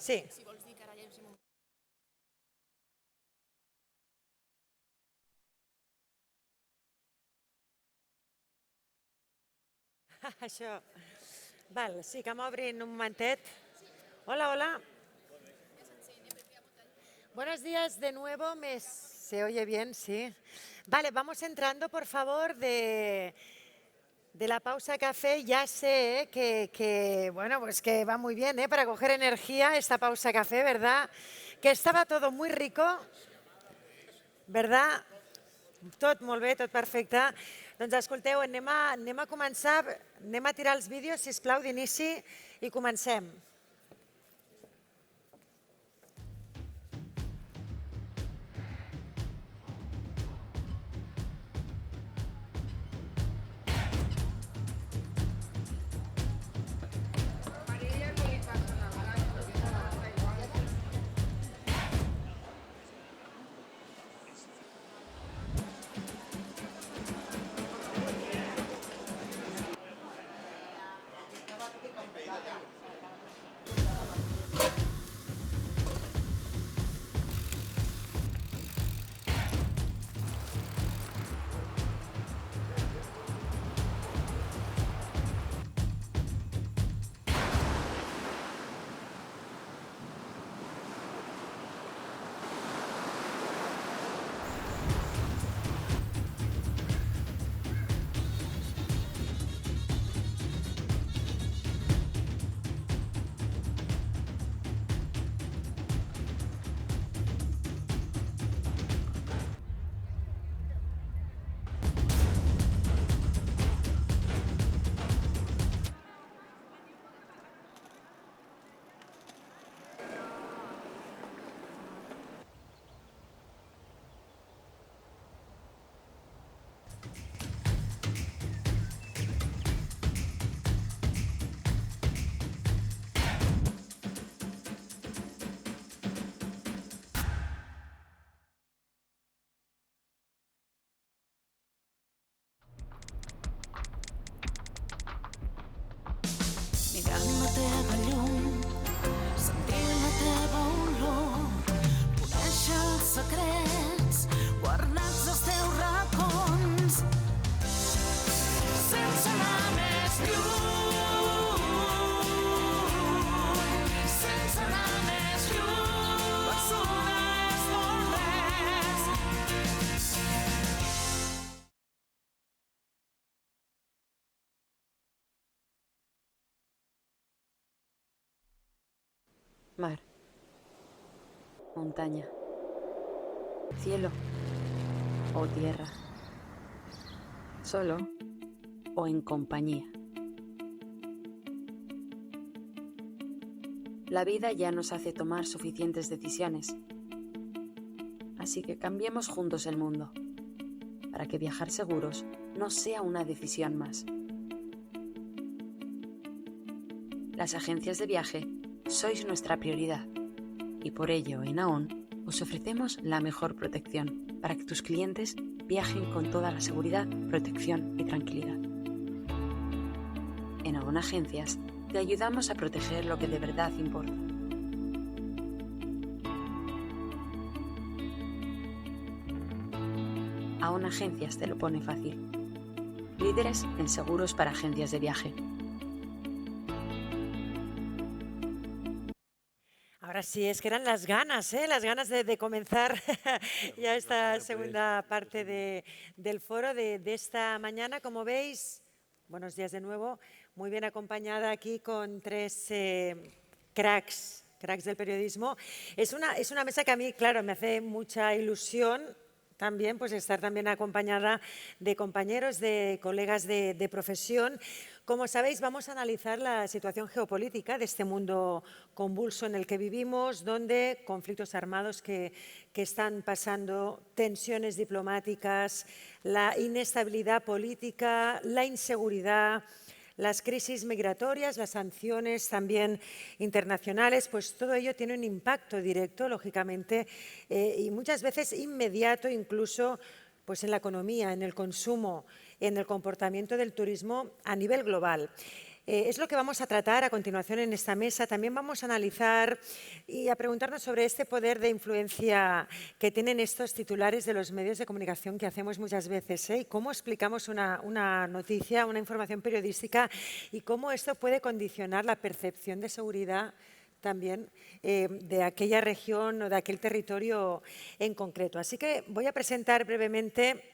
Sí. Si vols dir que ara llegim un... Això. Val, sí, que m'obrin un momentet. Hola, hola. Buenos días de nuevo. ¿Se oye bien? Sí. Vale, vamos entrando, por favor, de la pausa café. Ya sé bueno, pues que va muy bien, para coger energía esta pausa café, ¿verdad? Que estaba todo muy rico, ¿verdad? Tot molt bé, tot perfecte. Doncs escolteu, anem a començar, anem a tirar els vídeos, sisplau, d'inici i comencem. Mirant la teva llum, sentint la teva olor, conèixer els secrets guardats als teus racons, sense anar més lluny, sense anar més lluny, Barcelona és molt res. Mar, montaña, cielo o tierra, solo o en compañía. La vida ya nos hace tomar suficientes decisiones, así que cambiemos juntos el mundo, para que viajar seguros no sea una decisión más. Las agencias de viaje sois nuestra prioridad y por ello en AON os ofrecemos la mejor protección para que tus clientes viajen con toda la seguridad, protección y tranquilidad. En AON Agencias te ayudamos a proteger lo que de verdad importa. AON Agencias te lo pone fácil. Líderes en seguros para agencias de viaje. Ahora sí, es que eran las ganas de comenzar ya esta segunda parte del foro de esta mañana. Como veis, buenos días de nuevo, muy bien acompañada aquí con tres cracks del periodismo. Es una mesa que a mí, claro, me hace mucha ilusión también, pues estar también acompañada de compañeros, de colegas de profesión. Como sabéis, vamos a analizar la situación geopolítica de este mundo convulso en el que vivimos, donde conflictos armados que están pasando, tensiones diplomáticas, la inestabilidad política, la inseguridad, las crisis migratorias, las sanciones también internacionales, pues todo ello tiene un impacto directo, lógicamente, y muchas veces inmediato incluso pues en la economía, en el consumo, en el comportamiento del turismo a nivel global. Es lo que vamos a tratar a continuación en esta mesa. También vamos a analizar y a preguntarnos sobre este poder de influencia que tienen estos titulares de los medios de comunicación que hacemos muchas veces, ¿eh? Y cómo explicamos una noticia, una información periodística y cómo esto puede condicionar la percepción de seguridad también de aquella región o de aquel territorio en concreto. Así que voy a presentar brevemente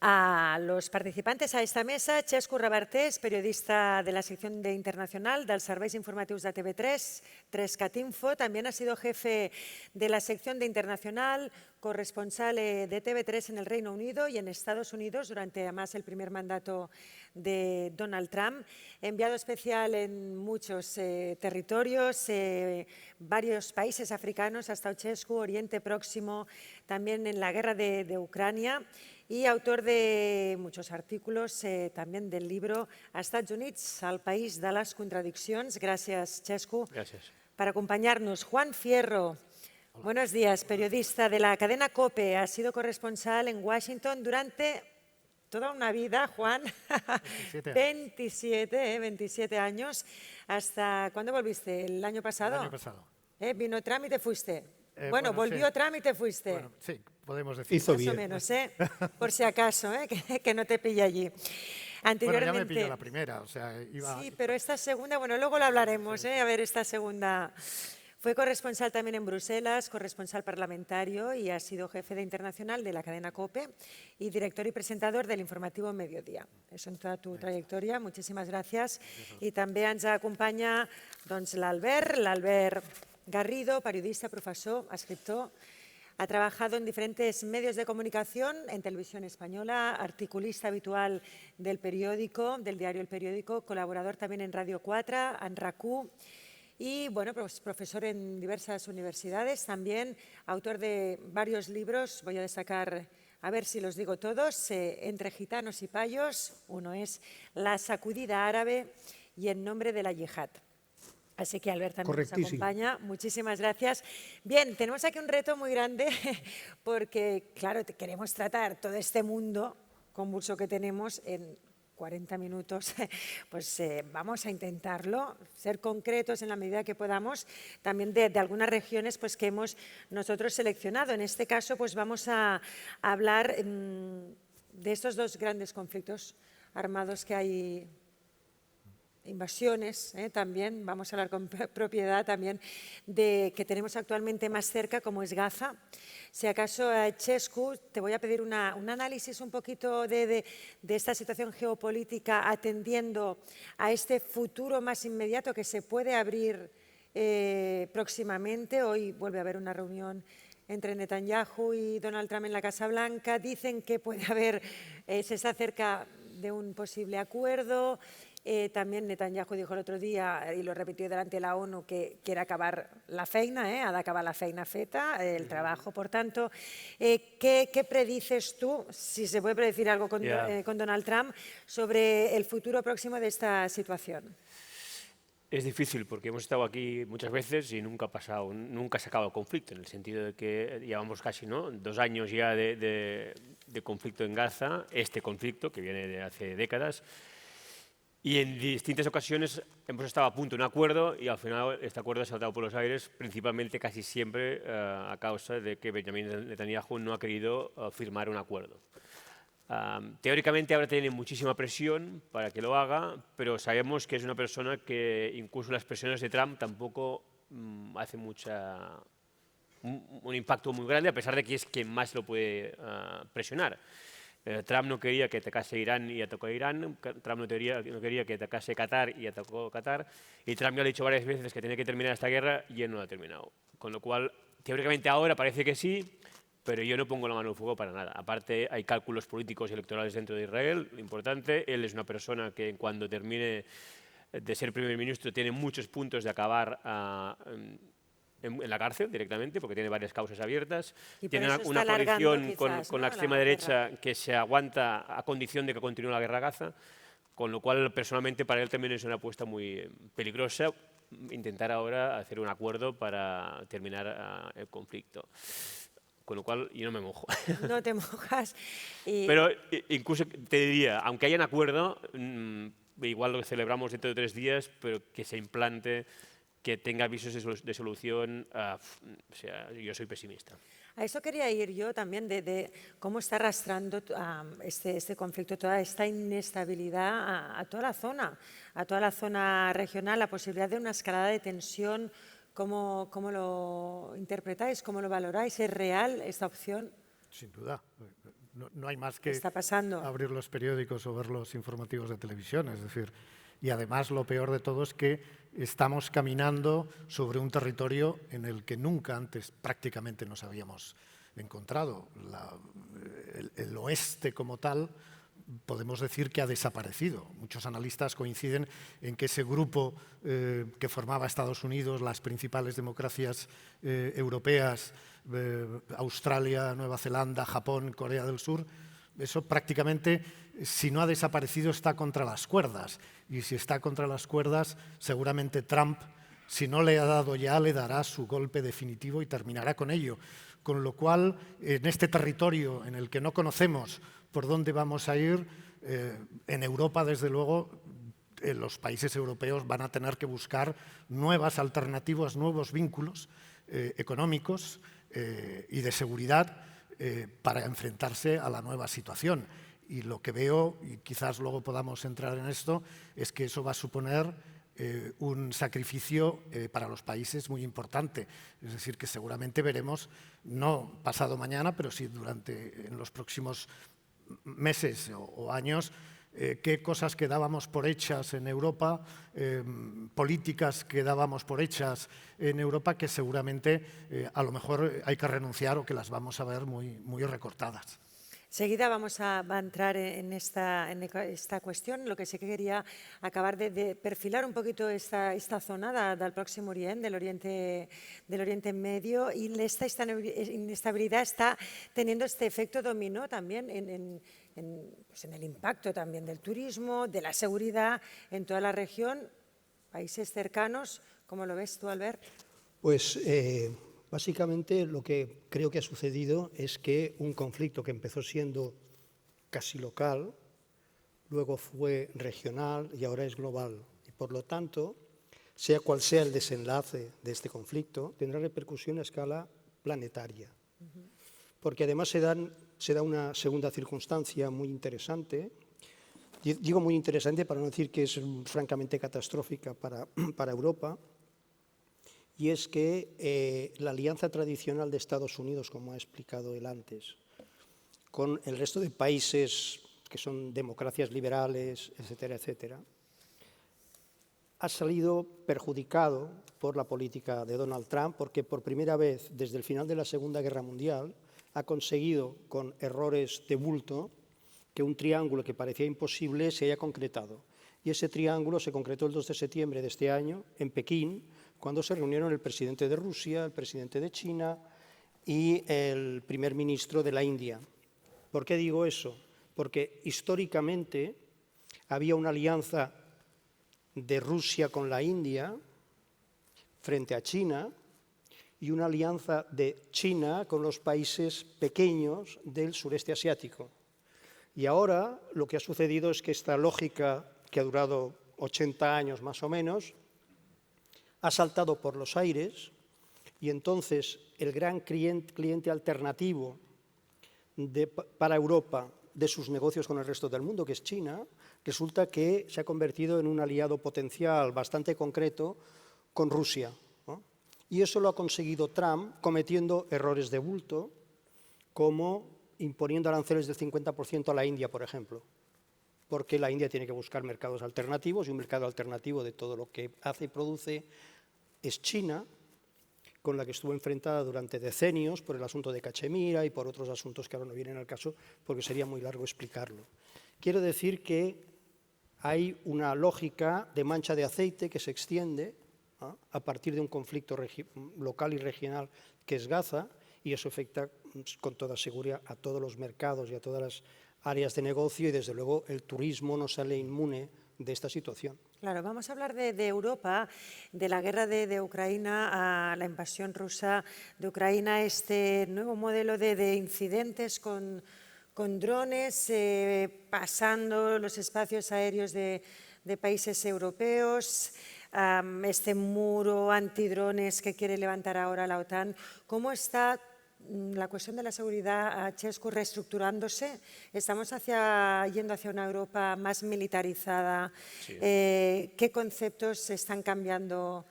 a los participantes a esta mesa. Xesco Rabartés, periodista de la sección de Internacional dels Serveis Informatius de TV3, 3catinfo. También ha sido jefe de la sección de Internacional, corresponsal de TV3 en el Reino Unido y en Estados Unidos durante además el primer mandato de Donald Trump. Enviado especial en muchos territorios, varios países africanos, hasta Xesco, Oriente Próximo, también en la guerra de Ucrania. Y autor de muchos artículos, también del libro Estats Units, el país de las contradiccions. Gracias, Xesco, por acompañarnos. Juan Fierro, buenos días, periodista de la cadena COPE. Ha sido corresponsal en Washington durante toda una vida, Juan. 27 años. ¿Hasta cuándo volviste? ¿El año pasado? El año pasado. ¿Vino Trump y te fuiste? Bueno, volvió sí. Trump y te fuiste. Bueno, sí, podemos decir. Hizo Más o bien. menos, por si acaso, que no te pille allí. Bueno, ya me pilló la primera, o sea, iba... Sí, pero esta segunda, bueno, luego lo hablaremos, a ver, esta segunda. Fue corresponsal también en Bruselas, corresponsal parlamentario y ha sido jefe de Internacional de la cadena COPE y director y presentador del informativo Mediodía. Eso en toda tu trayectoria, muchísimas gracias. Y també ens acompanya doncs, l'Albert Garrido, periodista, profesor, escritor. Ha trabajado en diferentes medios de comunicación, en Televisión Española, articulista habitual del periódico, del diario El Periódico, colaborador también en Radio 4, en RAC1 y, bueno, pues, profesor en diversas universidades, también autor de varios libros. Voy a destacar, a ver si los digo todos, Entre gitanos y payos. Uno es La sacudida árabe y En nombre de la yihad. Así que Albert también nos acompaña. Muchísimas gracias. Bien, tenemos aquí un reto muy grande porque, claro, queremos tratar todo este mundo convulso que tenemos en 40 minutos. Pues vamos a intentarlo, ser concretos en la medida que podamos, también de algunas regiones pues, que hemos nosotros seleccionado. En este caso, pues vamos a hablar de estos dos grandes conflictos armados que hay. Invasiones, también, vamos a hablar con propiedad también de que tenemos actualmente más cerca, como es Gaza. Si acaso, Xesco, te voy a pedir un análisis un poquito de esta situación geopolítica atendiendo a este futuro más inmediato que se puede abrir próximamente. Hoy vuelve a haber una reunión entre Netanyahu y Donald Trump en la Casa Blanca. Dicen que puede haber, se está cerca de un posible acuerdo. También Netanyahu dijo el otro día, y lo repitió delante de la ONU, que quiere acabar la feina, ha d'acabar la feina feta, el trabajo. Por tanto, ¿qué predices tú, si se puede predecir algo con Donald Trump, sobre el futuro próximo de esta situación? Es difícil porque hemos estado aquí muchas veces y nunca se acaba el conflicto, en el sentido de que llevamos casi 2 años ya de conflicto en Gaza, este conflicto que viene de hace décadas. Y en distintas ocasiones hemos estado a punto de un acuerdo y al final este acuerdo ha saltado por los aires, principalmente casi siempre a causa de que Benjamin Netanyahu no ha querido firmar un acuerdo. Teóricamente ahora tiene muchísima presión para que lo haga, pero sabemos que es una persona que incluso las presiones de Trump tampoco hace un impacto muy grande, a pesar de que es quien más lo puede presionar. Trump no quería que atacase Irán y atacó a Irán, Trump no quería que atacase Qatar y atacó Qatar, y Trump ya le ha dicho varias veces que tiene que terminar esta guerra y él no la ha terminado. Con lo cual, teóricamente ahora parece que sí, pero yo no pongo la mano en el fuego para nada. Aparte, hay cálculos políticos y electorales dentro de Israel, importante. Él es una persona que cuando termine de ser primer ministro tiene muchos puntos de acabar en la cárcel directamente, porque tiene varias causas abiertas. Tiene una coalición con la extrema derecha que se aguanta a condición de que continúe la guerra a Gaza, con lo cual personalmente para él también es una apuesta muy peligrosa intentar ahora hacer un acuerdo para terminar el conflicto. Con lo cual yo no me mojo. No te mojas. Pero incluso te diría, aunque haya un acuerdo, igual lo celebramos dentro de 3 días, pero que se implante, que tenga visos de solución, o sea, yo soy pesimista. A eso quería ir yo también, de cómo está arrastrando este conflicto, toda esta inestabilidad a toda la zona regional, la posibilidad de una escalada de tensión. ¿Cómo lo interpretáis? ¿Cómo lo valoráis? ¿Es real esta opción? Sin duda. No hay más que está pasando? Abrir los periódicos o ver los informativos de televisión. Es decir, y además lo peor de todo es que estamos caminando sobre un territorio en el que nunca antes prácticamente nos habíamos encontrado. El oeste como tal podemos decir que ha desaparecido. Muchos analistas coinciden en que ese grupo que formaba Estados Unidos, las principales democracias europeas, Australia, Nueva Zelanda, Japón, Corea del Sur, eso prácticamente, si no ha desaparecido, está contra las cuerdas. Y si está contra las cuerdas, seguramente Trump, si no le ha dado ya, le dará su golpe definitivo y terminará con ello. Con lo cual, en este territorio en el que no conocemos por dónde vamos a ir, en Europa, desde luego, los países europeos van a tener que buscar nuevas alternativas, nuevos vínculos económicos y de seguridad para enfrentarse a la nueva situación. Y lo que veo, y quizás luego podamos entrar en esto, es que eso va a suponer un sacrificio para los países muy importante. Es decir, que seguramente veremos, no pasado mañana, pero sí en los próximos meses o años, qué cosas que dábamos por hechas en Europa, políticas que dábamos por hechas en Europa, que seguramente a lo mejor hay que renunciar o que las vamos a ver muy recortadas. Seguida vamos a entrar en esta cuestión. Lo que sí que quería acabar de perfilar un poquito esta zona del Próximo Orient, del Oriente Medio, y esta inestabilidad está teniendo este efecto dominó también en el impacto también del turismo, de la seguridad en toda la región, países cercanos. ¿Cómo lo ves tú, Albert? Pues básicamente lo que creo que ha sucedido es que un conflicto que empezó siendo casi local, luego fue regional y ahora es global. Y por lo tanto, sea cual sea el desenlace de este conflicto, tendrá repercusión a escala planetaria. Porque además se da una segunda circunstancia muy interesante. Digo muy interesante para no decir que es francamente catastrófica para Europa. Y es que la alianza tradicional de Estados Unidos, como ha explicado él antes, con el resto de países que son democracias liberales, etcétera, etcétera, ha salido perjudicado por la política de Donald Trump, porque por primera vez desde el final de la Segunda Guerra Mundial ha conseguido, con errores de bulto, que un triángulo que parecía imposible se haya concretado. Y ese triángulo se concretó el 2 de septiembre de este año en Pekín, cuando se reunieron el presidente de Rusia, el presidente de China y el primer ministro de la India. ¿Por qué digo eso? Porque históricamente había una alianza de Rusia con la India frente a China y una alianza de China con los países pequeños del sureste asiático. Y ahora lo que ha sucedido es que esta lógica, que ha durado 80 años más o menos, ha saltado por los aires y entonces el gran cliente alternativo para Europa de sus negocios con el resto del mundo, que es China, resulta que se ha convertido en un aliado potencial bastante concreto con Rusia, ¿no? Y eso lo ha conseguido Trump cometiendo errores de bulto, como imponiendo aranceles del 50% a la India, por ejemplo, porque la India tiene que buscar mercados alternativos y un mercado alternativo de todo lo que hace y produce es China, con la que estuvo enfrentada durante decenios por el asunto de Cachemira y por otros asuntos que ahora no vienen al caso porque sería muy largo explicarlo. Quiero decir que hay una lógica de mancha de aceite que se extiende a partir de un conflicto local y regional que es Gaza, y eso afecta con toda seguridad a todos los mercados y a todas las áreas de negocio, y desde luego el turismo no sale inmune de esta situación. Claro, vamos a hablar de Europa, de la guerra de Ucrania, a la invasión rusa de Ucrania, este nuevo modelo de incidentes con drones pasando los espacios aéreos de de países europeos, este muro antidrones que quiere levantar ahora la OTAN. ¿Cómo está la cuestión de la seguridad, Chescu, reestructurándose? ¿Estamos yendo hacia una Europa más militarizada? Sí. ¿Qué conceptos se están cambiando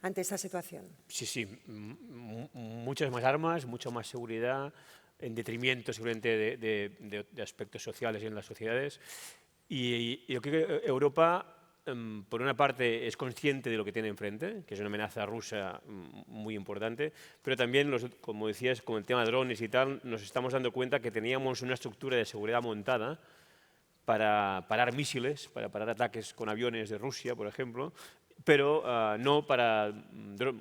ante esta situación? Sí, sí, muchas más armas, mucha más seguridad, en detrimento seguramente de aspectos sociales y en las sociedades. Y yo creo que Europa, por una parte, es consciente de lo que tiene enfrente, que es una amenaza rusa muy importante, pero también, como decías, con el tema de drones y tal, nos estamos dando cuenta que teníamos una estructura de seguridad montada para parar misiles, para parar ataques con aviones de Rusia, por ejemplo, pero no para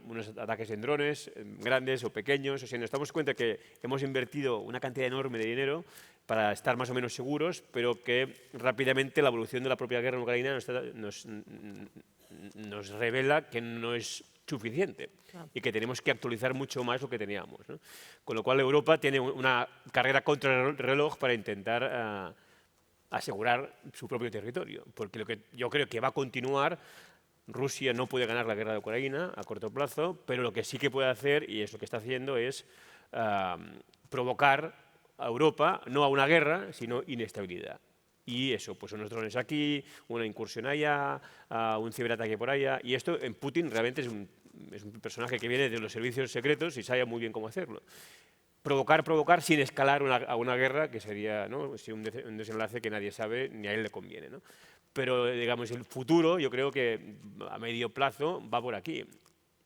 unos ataques en drones grandes o pequeños. O sea, nos damos cuenta que hemos invertido una cantidad enorme de dinero para estar más o menos seguros, pero que rápidamente la evolución de la propia guerra en Ucrania nos revela que no es suficiente y que tenemos que actualizar mucho más lo que teníamos, ¿no? Con lo cual Europa tiene una carrera contra el reloj para intentar asegurar su propio territorio, porque lo que yo creo que va a continuar. Rusia no puede ganar la guerra de Ucrania a corto plazo, pero lo que sí que puede hacer, y es lo que está haciendo, es provocar a Europa no a una guerra, sino inestabilidad. Y eso, pues unos drones aquí, una incursión allá, un ciberataque por allá. Y esto en Putin realmente es un personaje que viene de los servicios secretos y sabe muy bien cómo hacerlo. Provocar sin escalar a una guerra, que sería, ¿no?, un desenlace que nadie sabe ni a él le conviene, ¿no? Pero, digamos, el futuro, yo creo que a medio plazo va por aquí.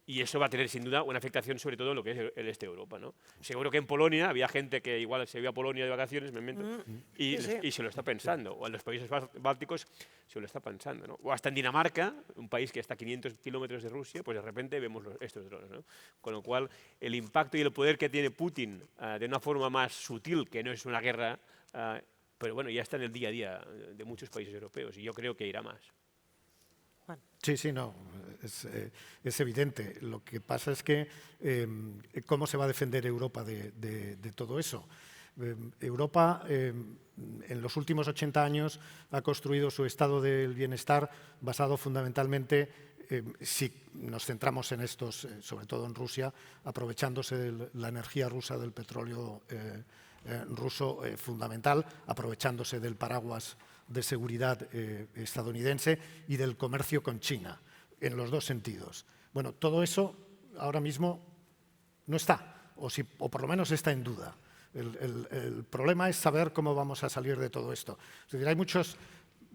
Y eso va a tener, sin duda, una afectación sobre todo en lo que es el este de Europa, ¿no? Seguro que en Polonia había gente que igual se iba a Polonia de vacaciones, me invento, y se lo está pensando. O en los países bálticos se lo está pensando, ¿no? O hasta en Dinamarca, un país que está a 500 kilómetros de Rusia, pues de repente vemos estos drones, ¿no? Con lo cual, el impacto y el poder que tiene Putin de una forma más sutil, que no es una guerra, pero bueno, ya está en el día a día de muchos países europeos y yo creo que irá más. Sí, sí, no, es evidente. Lo que pasa es que ¿cómo se va a defender Europa de todo eso? Europa en los últimos 80 años ha construido su estado del bienestar basado fundamentalmente, si nos centramos en estos, sobre todo en Rusia, aprovechándose de la energía rusa, del petróleo ruso fundamental, aprovechándose del paraguas de seguridad estadounidense y del comercio con China, en los dos sentidos. Bueno, todo eso ahora mismo no está, o por lo menos está en duda. El problema es saber cómo vamos a salir de todo esto. Es decir, hay muchos,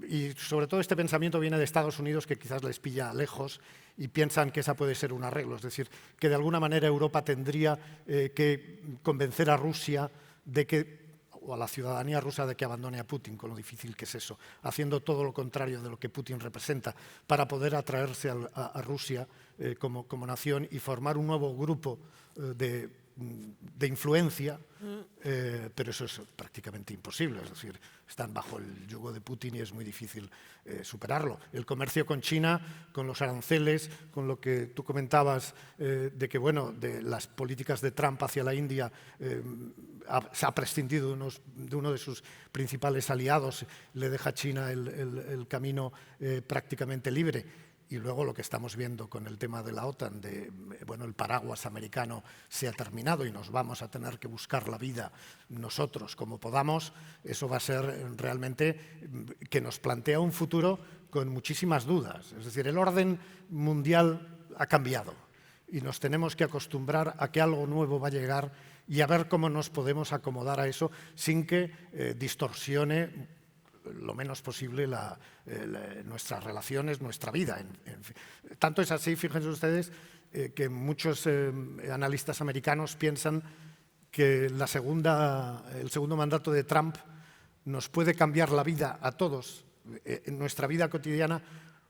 y sobre todo este pensamiento viene de Estados Unidos, que quizás les pilla lejos y piensan que esa puede ser un arreglo. Es decir, que de alguna manera Europa tendría que convencer a Rusia de que, o a la ciudadanía rusa, de que abandone a Putin, con lo difícil que es eso, haciendo todo lo contrario de lo que Putin representa, para poder atraerse a Rusia como nación y formar un nuevo grupo de influencia, pero eso es prácticamente imposible. Es decir, están bajo el yugo de Putin y es muy difícil superarlo. El comercio con China, con los aranceles, con lo que tú comentabas de que, bueno, de las políticas de Trump hacia la India, se ha prescindido de uno de sus principales aliados, le deja a China el camino prácticamente libre. Y luego lo que estamos viendo con el tema de la OTAN, bueno, el paraguas americano se ha terminado y nos vamos a tener que buscar la vida nosotros como podamos, eso va a ser realmente que nos plantea un futuro con muchísimas dudas. Es decir, el orden mundial ha cambiado y nos tenemos que acostumbrar a que algo nuevo va a llegar y a ver cómo nos podemos acomodar a eso sin que distorsione lo menos posible nuestras relaciones, nuestra vida. Tanto es así, fíjense ustedes, que muchos analistas americanos piensan que el segundo mandato de Trump nos puede cambiar la vida a todos, en nuestra vida cotidiana,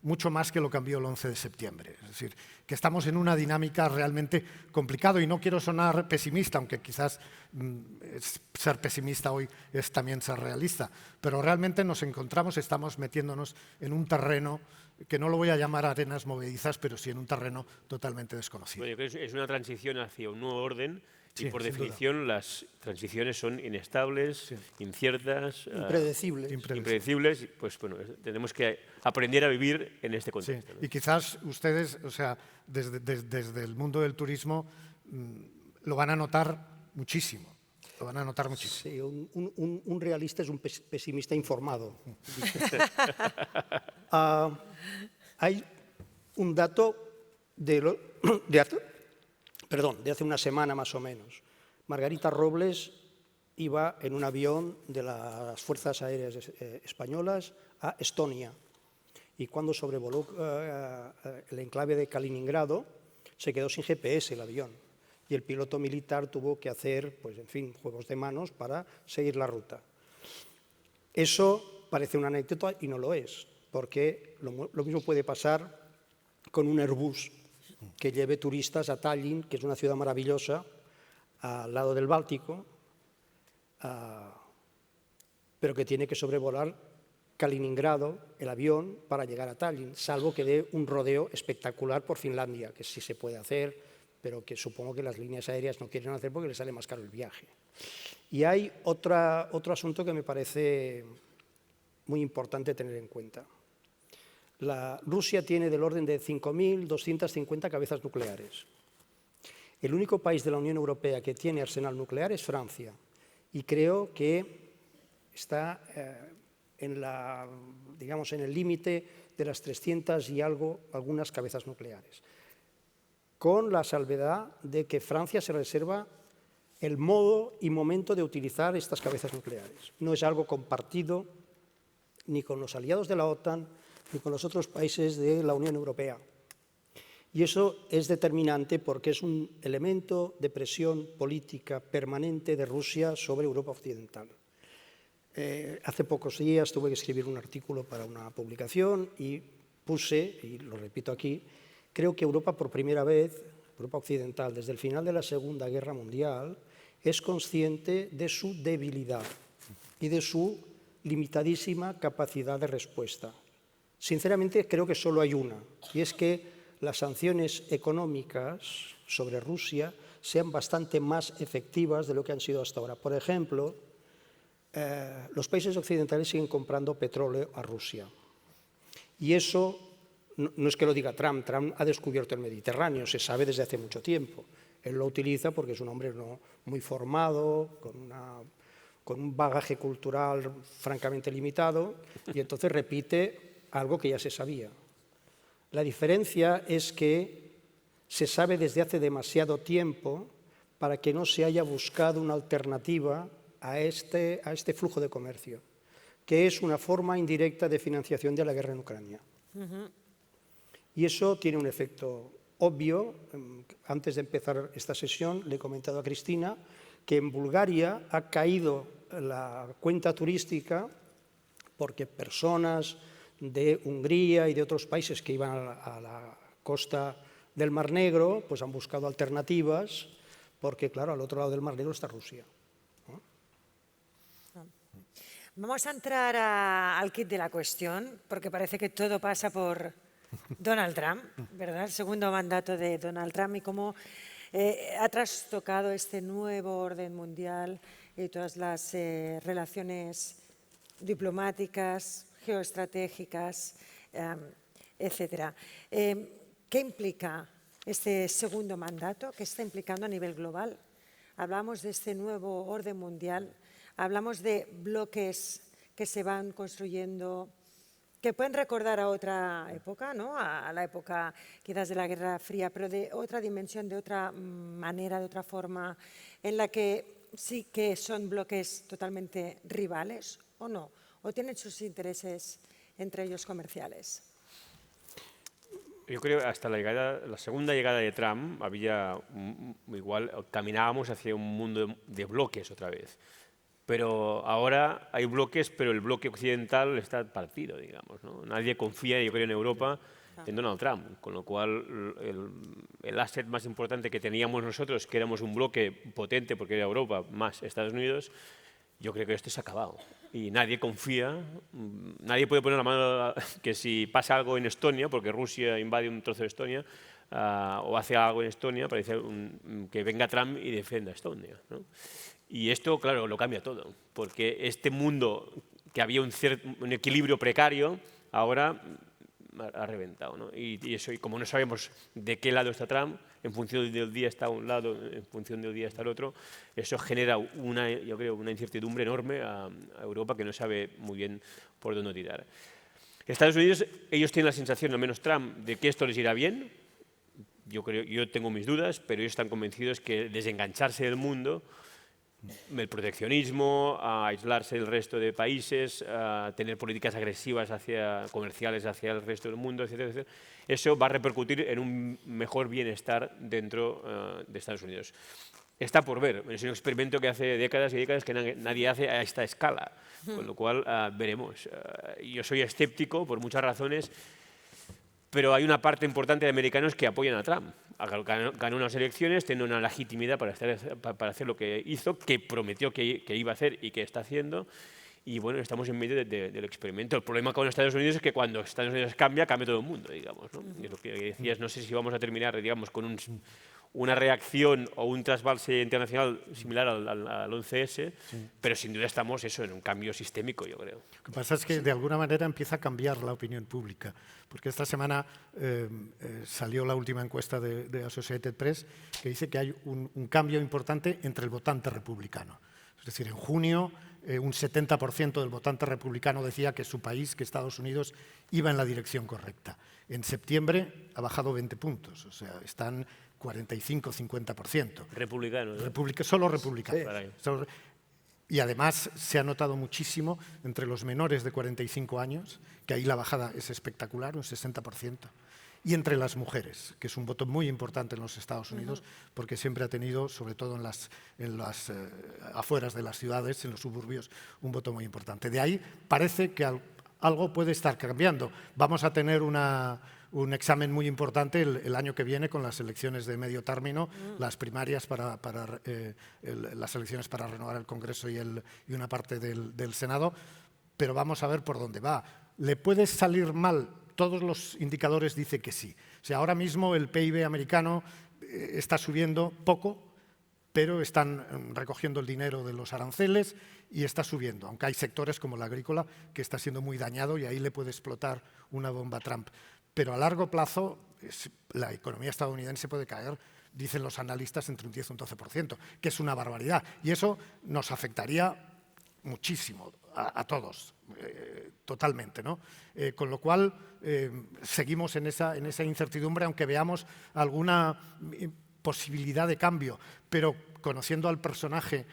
mucho más que lo cambió el 11 de septiembre. Es decir, que estamos en una dinámica realmente complicada y no quiero sonar pesimista, aunque quizás ser pesimista hoy es también ser realista, pero realmente estamos metiéndonos en un terreno que no lo voy a llamar arenas movedizas, pero sí en un terreno totalmente desconocido. Bueno, yo creo que es una transición hacia un nuevo orden Y Sí, por sin duda. definición las transiciones son inestables, inciertas, Impredecibles. impredecibles. Pues bueno, tenemos que aprender a vivir en este Sí, contexto, ¿no? y quizás ustedes, o sea, desde el mundo del turismo lo van a notar muchísimo. Lo van a notar muchísimo. Sí, un realista es un pesimista informado. Hay un dato de hace una semana más o menos. Margarita Robles iba en un avión de las Fuerzas Aéreas Españolas a Estonia y cuando sobrevoló el enclave de Kaliningrado se quedó sin GPS el avión y el piloto militar tuvo que hacer, pues, en fin, juegos de manos para seguir la ruta. Eso parece una anécdota y no lo es, porque lo mismo puede pasar con un Airbus que lleve turistas a Tallinn, que es una ciudad maravillosa, al lado del Báltico, pero que tiene que sobrevolar Kaliningrado, el avión, para llegar a Tallinn, salvo que dé un rodeo espectacular por Finlandia, que sí se puede hacer, pero que supongo que las líneas aéreas no quieren hacer porque les sale más caro el viaje. Y hay otro asunto que me parece muy importante tener en cuenta. Rusia tiene del orden de 5.250 cabezas nucleares. El único país de la Unión Europea que tiene arsenal nuclear es Francia, y creo que está digamos, en el límite de las 300 y algo, algunas cabezas nucleares, con la salvedad de que Francia se reserva el modo y momento de utilizar estas cabezas nucleares. No es algo compartido ni con los aliados de la OTAN ni con los otros países de la Unión Europea. Y eso es determinante porque es un elemento de presión política permanente de Rusia sobre Europa Occidental. Hace pocos días tuve que escribir un artículo para una publicación y puse, y lo repito aquí, creo que Europa por primera vez, Europa Occidental, desde el final de la Segunda Guerra Mundial, es consciente de su debilidad y de su limitadísima capacidad de respuesta. Sinceramente, creo que solo hay una, y es que las sanciones económicas sobre Rusia sean bastante más efectivas de lo que han sido hasta ahora. Por ejemplo, los países occidentales siguen comprando petróleo a Rusia. Y eso no es que lo diga Trump. Trump ha descubierto el Mediterráneo, se sabe desde hace mucho tiempo. Él lo utiliza porque es un hombre muy formado, con un bagaje cultural francamente limitado, y entonces repite algo que ya se sabía. La diferencia es que se sabe desde hace demasiado tiempo para que no se haya buscado una alternativa a este flujo de comercio, que es una forma indirecta de financiación de la guerra en Ucrania. Y eso tiene un efecto obvio. Antes de empezar esta sesión le he comentado a Cristina que en Bulgaria ha caído la cuenta turística porque personas de Hungría y de otros países que iban a la costa del Mar Negro pues han buscado alternativas porque, claro, al otro lado del Mar Negro está Rusia. Vamos a entrar al kit de la cuestión, porque parece que todo pasa por Donald Trump, ¿verdad? El segundo mandato de Donald Trump y cómo ha trastocado este nuevo orden mundial y todas las relaciones diplomáticas, geoestratégicas, etcétera. ¿Qué implica este segundo mandato? ¿Qué está implicando a nivel global? Hablamos de este nuevo orden mundial. Hablamos de bloques que se van construyendo, que pueden recordar a otra época, ¿no? A la época quizás de la Guerra Fría, pero de otra dimensión, de otra manera, de otra forma, en la que sí que son bloques totalmente rivales, ¿o no? ¿O tienen sus intereses entre ellos comerciales? Yo creo que hasta la segunda llegada de Trump caminábamos hacia un mundo de bloques otra vez. Pero ahora hay bloques, pero el bloque occidental está partido, digamos, ¿no? Nadie confía, yo creo, en Europa en Donald Trump, con lo cual el asset más importante que teníamos nosotros, que éramos un bloque potente porque era Europa más Estados Unidos, yo creo que esto se ha acabado. Y nadie confía, nadie puede poner la mano que si pasa algo en Estonia, porque Rusia invade un trozo de Estonia, o hace algo en Estonia, parece que venga Trump y defienda a Estonia, ¿no? Y esto, claro, lo cambia todo, porque este mundo que había un equilibrio precario, ahora ha reventado, ¿no? Y eso, y como no sabemos de qué lado está Trump, en función del día está a un lado, en función del día está al otro, eso genera yo creo, una incertidumbre enorme a Europa que no sabe muy bien por dónde tirar. Estados Unidos, ellos tienen la sensación, al menos Trump, de que esto les irá bien. Yo tengo mis dudas, pero ellos están convencidos que desengancharse del mundo, el proteccionismo, a aislarse del resto de países, a tener políticas agresivas comerciales hacia el resto del mundo, etcétera, etcétera, eso va a repercutir en un mejor bienestar dentro de Estados Unidos. Está por ver, es un experimento que hace décadas y décadas que nadie hace a esta escala, con lo cual veremos. Yo soy escéptico por muchas razones, pero hay una parte importante de americanos que apoyan a Trump. Ganó unas elecciones, tiene una legitimidad para hacer lo que hizo, que prometió que iba a hacer y que está haciendo. Y bueno, estamos en medio del experimento. El problema con Estados Unidos es que cuando Estados Unidos cambia todo el mundo, digamos, ¿no? Y lo que decías, no sé si vamos a terminar, digamos, con una reacción o un trasvase internacional similar al 11S, pero sin duda estamos en un cambio sistémico, yo creo. Lo que pasa es que de alguna manera empieza a cambiar la opinión pública, porque esta semana salió la última encuesta de Associated Press que dice que hay un cambio importante entre el votante republicano. Es decir, en junio un 70% del votante republicano decía que su país, que Estados Unidos, iba en la dirección correcta. En septiembre ha bajado 20 puntos, o sea, están 45-50%. Republicanos, ¿no? Solo republicanos. Sí. Y además se ha notado muchísimo entre los menores de 45 años, que ahí la bajada es espectacular, un 60%. Y entre las mujeres, que es un voto muy importante en los Estados Unidos, porque siempre ha tenido, sobre todo en las afueras de las ciudades, en los suburbios, un voto muy importante. De ahí parece que algo puede estar cambiando. Vamos a tener un examen muy importante el año que viene con las elecciones de medio término, las primarias las elecciones para renovar el Congreso y una parte del Senado, pero vamos a ver por dónde va. ¿Le puede salir mal? Todos los indicadores dicen que sí. O sea, ahora mismo el PIB americano está subiendo poco, pero están recogiendo el dinero de los aranceles y está subiendo, aunque hay sectores como el agrícola que está siendo muy dañado y ahí le puede explotar una bomba a Trump. Pero a largo plazo la economía estadounidense puede caer, dicen los analistas, entre un 10 y un 12%, que es una barbaridad. Y eso nos afectaría muchísimo a todos, totalmente, ¿no? Con lo cual, seguimos en esa incertidumbre, aunque veamos alguna posibilidad de cambio, pero conociendo al personaje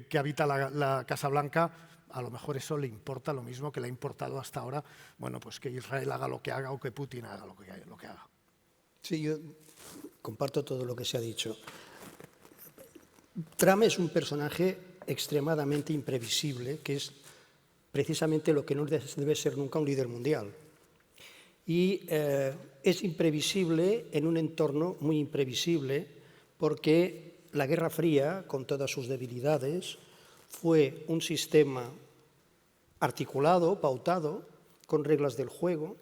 que habita la Casa Blanca, a lo mejor eso le importa lo mismo que le ha importado hasta ahora, bueno, pues que Israel haga lo que haga o que Putin haga lo que haga. Sí, yo comparto todo lo que se ha dicho. Trump es un personaje extremadamente imprevisible, que es precisamente lo que no debe ser nunca un líder mundial. Y es imprevisible en un entorno muy imprevisible porque la Guerra Fría, con todas sus debilidades, fue un sistema articulado, pautado, con reglas del juego,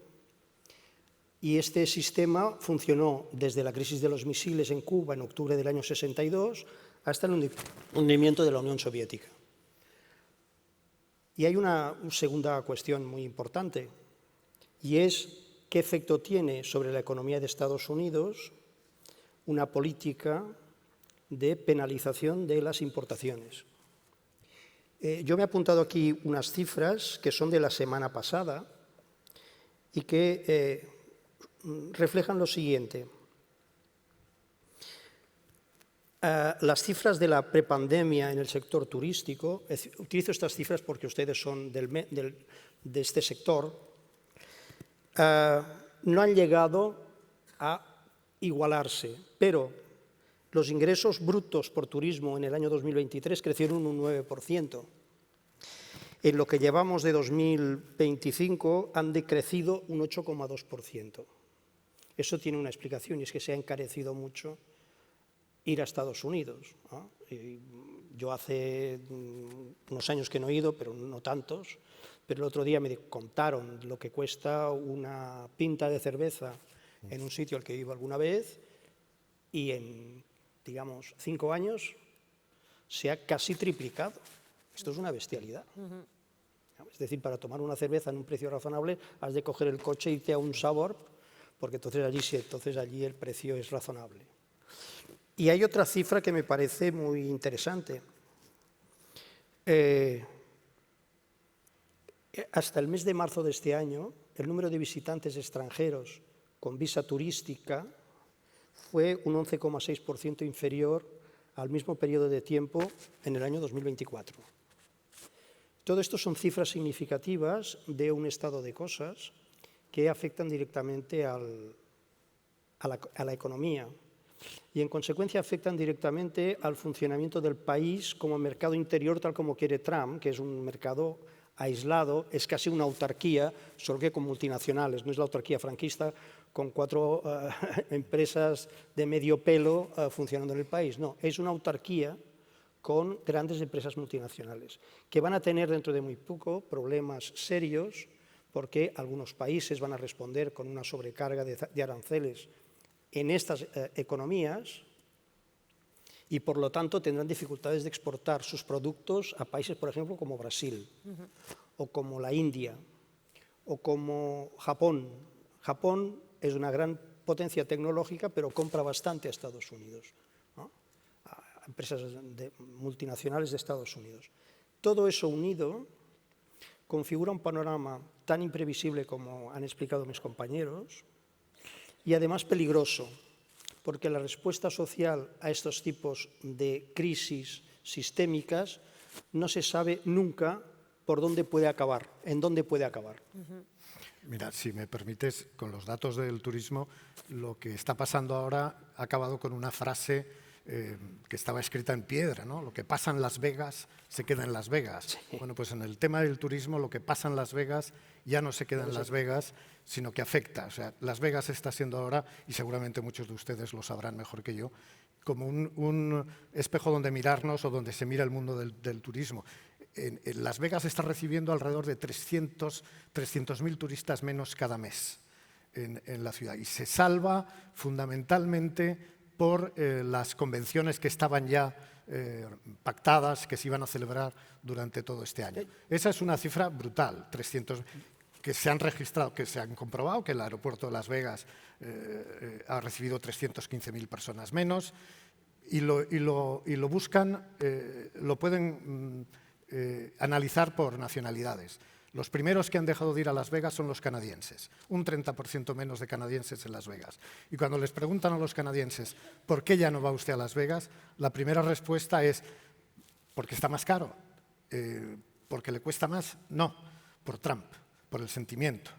y este sistema funcionó desde la crisis de los misiles en Cuba en octubre del año 62 hasta el hundimiento de la Unión Soviética. Y hay una segunda cuestión muy importante, y es qué efecto tiene sobre la economía de Estados Unidos una política de penalización de las importaciones. Yo me he apuntado aquí unas cifras que son de la semana pasada y que reflejan lo siguiente. Las cifras de la prepandemia en el sector turístico, utilizo estas cifras porque ustedes son de este sector, no han llegado a igualarse, pero los ingresos brutos por turismo en el año 2023 crecieron un 9%. En lo que llevamos de 2025 han decrecido un 8,2%. Eso tiene una explicación y es que se ha encarecido mucho ir a Estados Unidos, ¿no? Yo hace unos años que no he ido, pero no tantos, pero el otro día me contaron lo que cuesta una pinta de cerveza en un sitio al que he ido alguna vez y en, digamos, 5 años se ha casi triplicado. Esto es una bestialidad. Es decir, para tomar una cerveza en un precio razonable has de coger el coche e irte a un Sabor, porque entonces allí el precio es razonable. Y hay otra cifra que me parece muy interesante. Hasta el mes de marzo de este año, el número de visitantes extranjeros con visa turística fue un 11,6% inferior al mismo periodo de tiempo en el año 2024. Todo esto son cifras significativas de un estado de cosas que afectan directamente a la economía y, en consecuencia, afectan directamente al funcionamiento del país como mercado interior, tal como quiere Trump, que es un mercado aislado, es casi una autarquía, solo que con multinacionales. No es la autarquía franquista con 4 empresas de medio pelo funcionando en el país. No, es una autarquía con grandes empresas multinacionales, que van a tener dentro de muy poco problemas serios, porque algunos países van a responder con una sobrecarga de aranceles en estas economías y, por lo tanto, tendrán dificultades de exportar sus productos a países, por ejemplo, como Brasil, o como la India, o como Japón. Japón es una gran potencia tecnológica, pero compra bastante a Estados Unidos, ¿no? A empresas multinacionales de Estados Unidos. Todo eso unido configura un panorama tan imprevisible como han explicado mis compañeros, y además peligroso, porque la respuesta social a estos tipos de crisis sistémicas no se sabe nunca por dónde puede acabar, en dónde puede acabar. Mira, si me permites, con los datos del turismo, lo que está pasando ahora ha acabado con una frase que estaba escrita en piedra, ¿no? Lo que pasa en Las Vegas se queda en Las Vegas. Sí. Bueno, pues en el tema del turismo, lo que pasa en Las Vegas ya no se queda en Las Vegas, sino que afecta. O sea, Las Vegas está siendo ahora, y seguramente muchos de ustedes lo sabrán mejor que yo, como un espejo donde mirarnos o donde se mira el mundo del turismo. En Las Vegas está recibiendo alrededor de 300.000 turistas menos cada mes en la ciudad, y se salva fundamentalmente por las convenciones que estaban ya pactadas, que se iban a celebrar durante todo este año. Esa es una cifra brutal, 300 que se han registrado, que se han comprobado, que el aeropuerto de Las Vegas ha recibido 315.000 personas menos, y lo buscan, lo pueden analizar por nacionalidades. Los primeros que han dejado de ir a Las Vegas son los canadienses, un 30% menos de canadienses en Las Vegas. Y cuando les preguntan a los canadienses ¿por qué ya no va usted a Las Vegas?, la primera respuesta es ¿porque está más caro? ¿Porque le cuesta más? No, por Trump, por el sentimiento.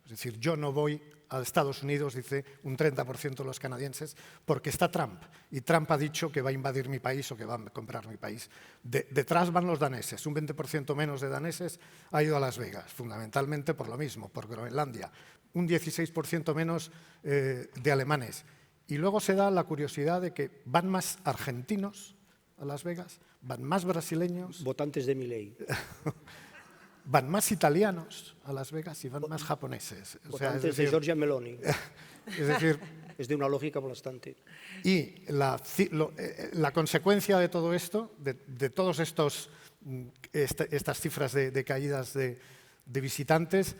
Es decir, yo no voy a Estados Unidos, dice un 30% de los canadienses, porque está Trump. Y Trump ha dicho que va a invadir mi país o que va a comprar mi país. Detrás van los daneses. Un 20% menos de daneses ha ido a Las Vegas, fundamentalmente por lo mismo, por Groenlandia. Un 16% menos de alemanes. Y luego se da la curiosidad de que van más argentinos a Las Vegas, van más brasileños. Votantes de Milei. Van más italianos a Las Vegas y van más japoneses. O sea, es decir, de Giorgia Meloni. Es decir, es de una lógica bastante. Y la consecuencia de todo esto, de todas estas cifras de caídas de visitantes,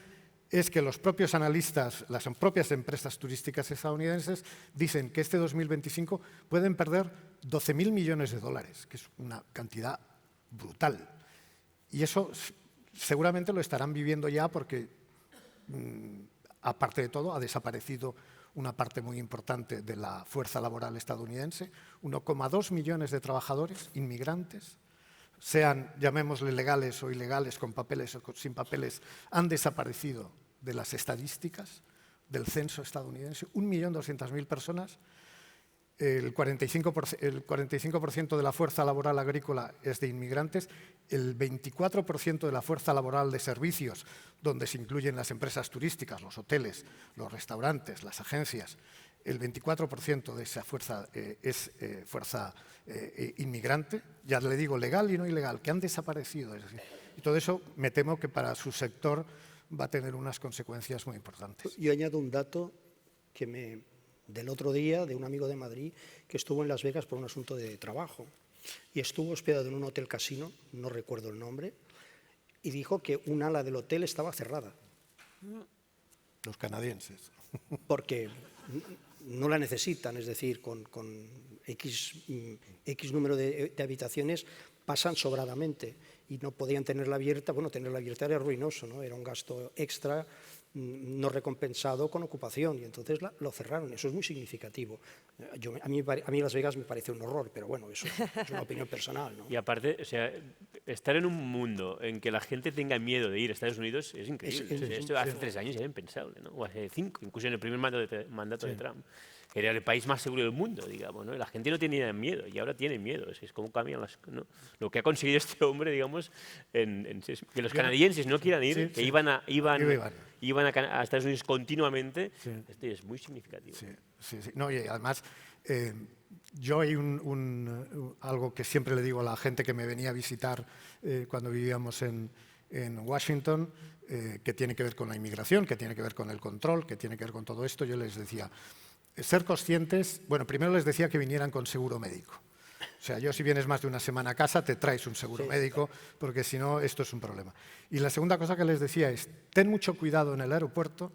es que los propios analistas, las propias empresas turísticas estadounidenses, dicen que este 2025 pueden perder 12.000 millones de dólares, que es una cantidad brutal. Y eso seguramente lo estarán viviendo ya porque, aparte de todo, ha desaparecido una parte muy importante de la fuerza laboral estadounidense. 1,2 millones de trabajadores inmigrantes, sean, llamémosle legales o ilegales, con papeles o sin papeles, han desaparecido de las estadísticas del censo estadounidense. 1.200.000 personas. El 45% de la fuerza laboral agrícola es de inmigrantes, el 24% de la fuerza laboral de servicios, donde se incluyen las empresas turísticas, los hoteles, los restaurantes, las agencias, el 24% de esa fuerza es fuerza inmigrante, ya le digo legal y no ilegal, que han desaparecido. Es decir, y todo eso me temo que para su sector va a tener unas consecuencias muy importantes. Yo añado un dato del otro día, de un amigo de Madrid que estuvo en Las Vegas por un asunto de trabajo y estuvo hospedado en un hotel casino, no recuerdo el nombre, y dijo que un ala del hotel estaba cerrada. Los canadienses. Porque no la necesitan, es decir, con X número de habitaciones pasan sobradamente y no podían tenerla abierta. Bueno, tenerla abierta era ruinoso, ¿no? Era un gasto extra no recompensado con ocupación y entonces lo cerraron. Eso es muy significativo. A mí Las Vegas me parece un horror, pero bueno, eso es una opinión personal, ¿no? Y aparte, o sea, estar en un mundo en que la gente tenga miedo de ir a Estados Unidos es increíble. O sea, esto hace 3 años era impensable, ¿no? O hace 5, incluso en el primer mandato de Trump. Era el país más seguro del mundo, digamos, ¿no? La gente no tenía miedo y ahora tiene miedo. Es como cambian ¿no? Lo que ha conseguido este hombre, digamos, que los canadienses no quieran ir, que iban a Estados Unidos continuamente, esto es muy significativo. Sí. No, y además, yo hay algo que siempre le digo a la gente que me venía a visitar cuando vivíamos en Washington, que tiene que ver con la inmigración, que tiene que ver con el control, que tiene que ver con todo esto. Yo les decía, ser conscientes, bueno, primero les decía que vinieran con seguro médico. O sea, si vienes más de una semana a casa, te traes un seguro médico, porque si no, esto es un problema. Y la segunda cosa que les decía es, ten mucho cuidado en el aeropuerto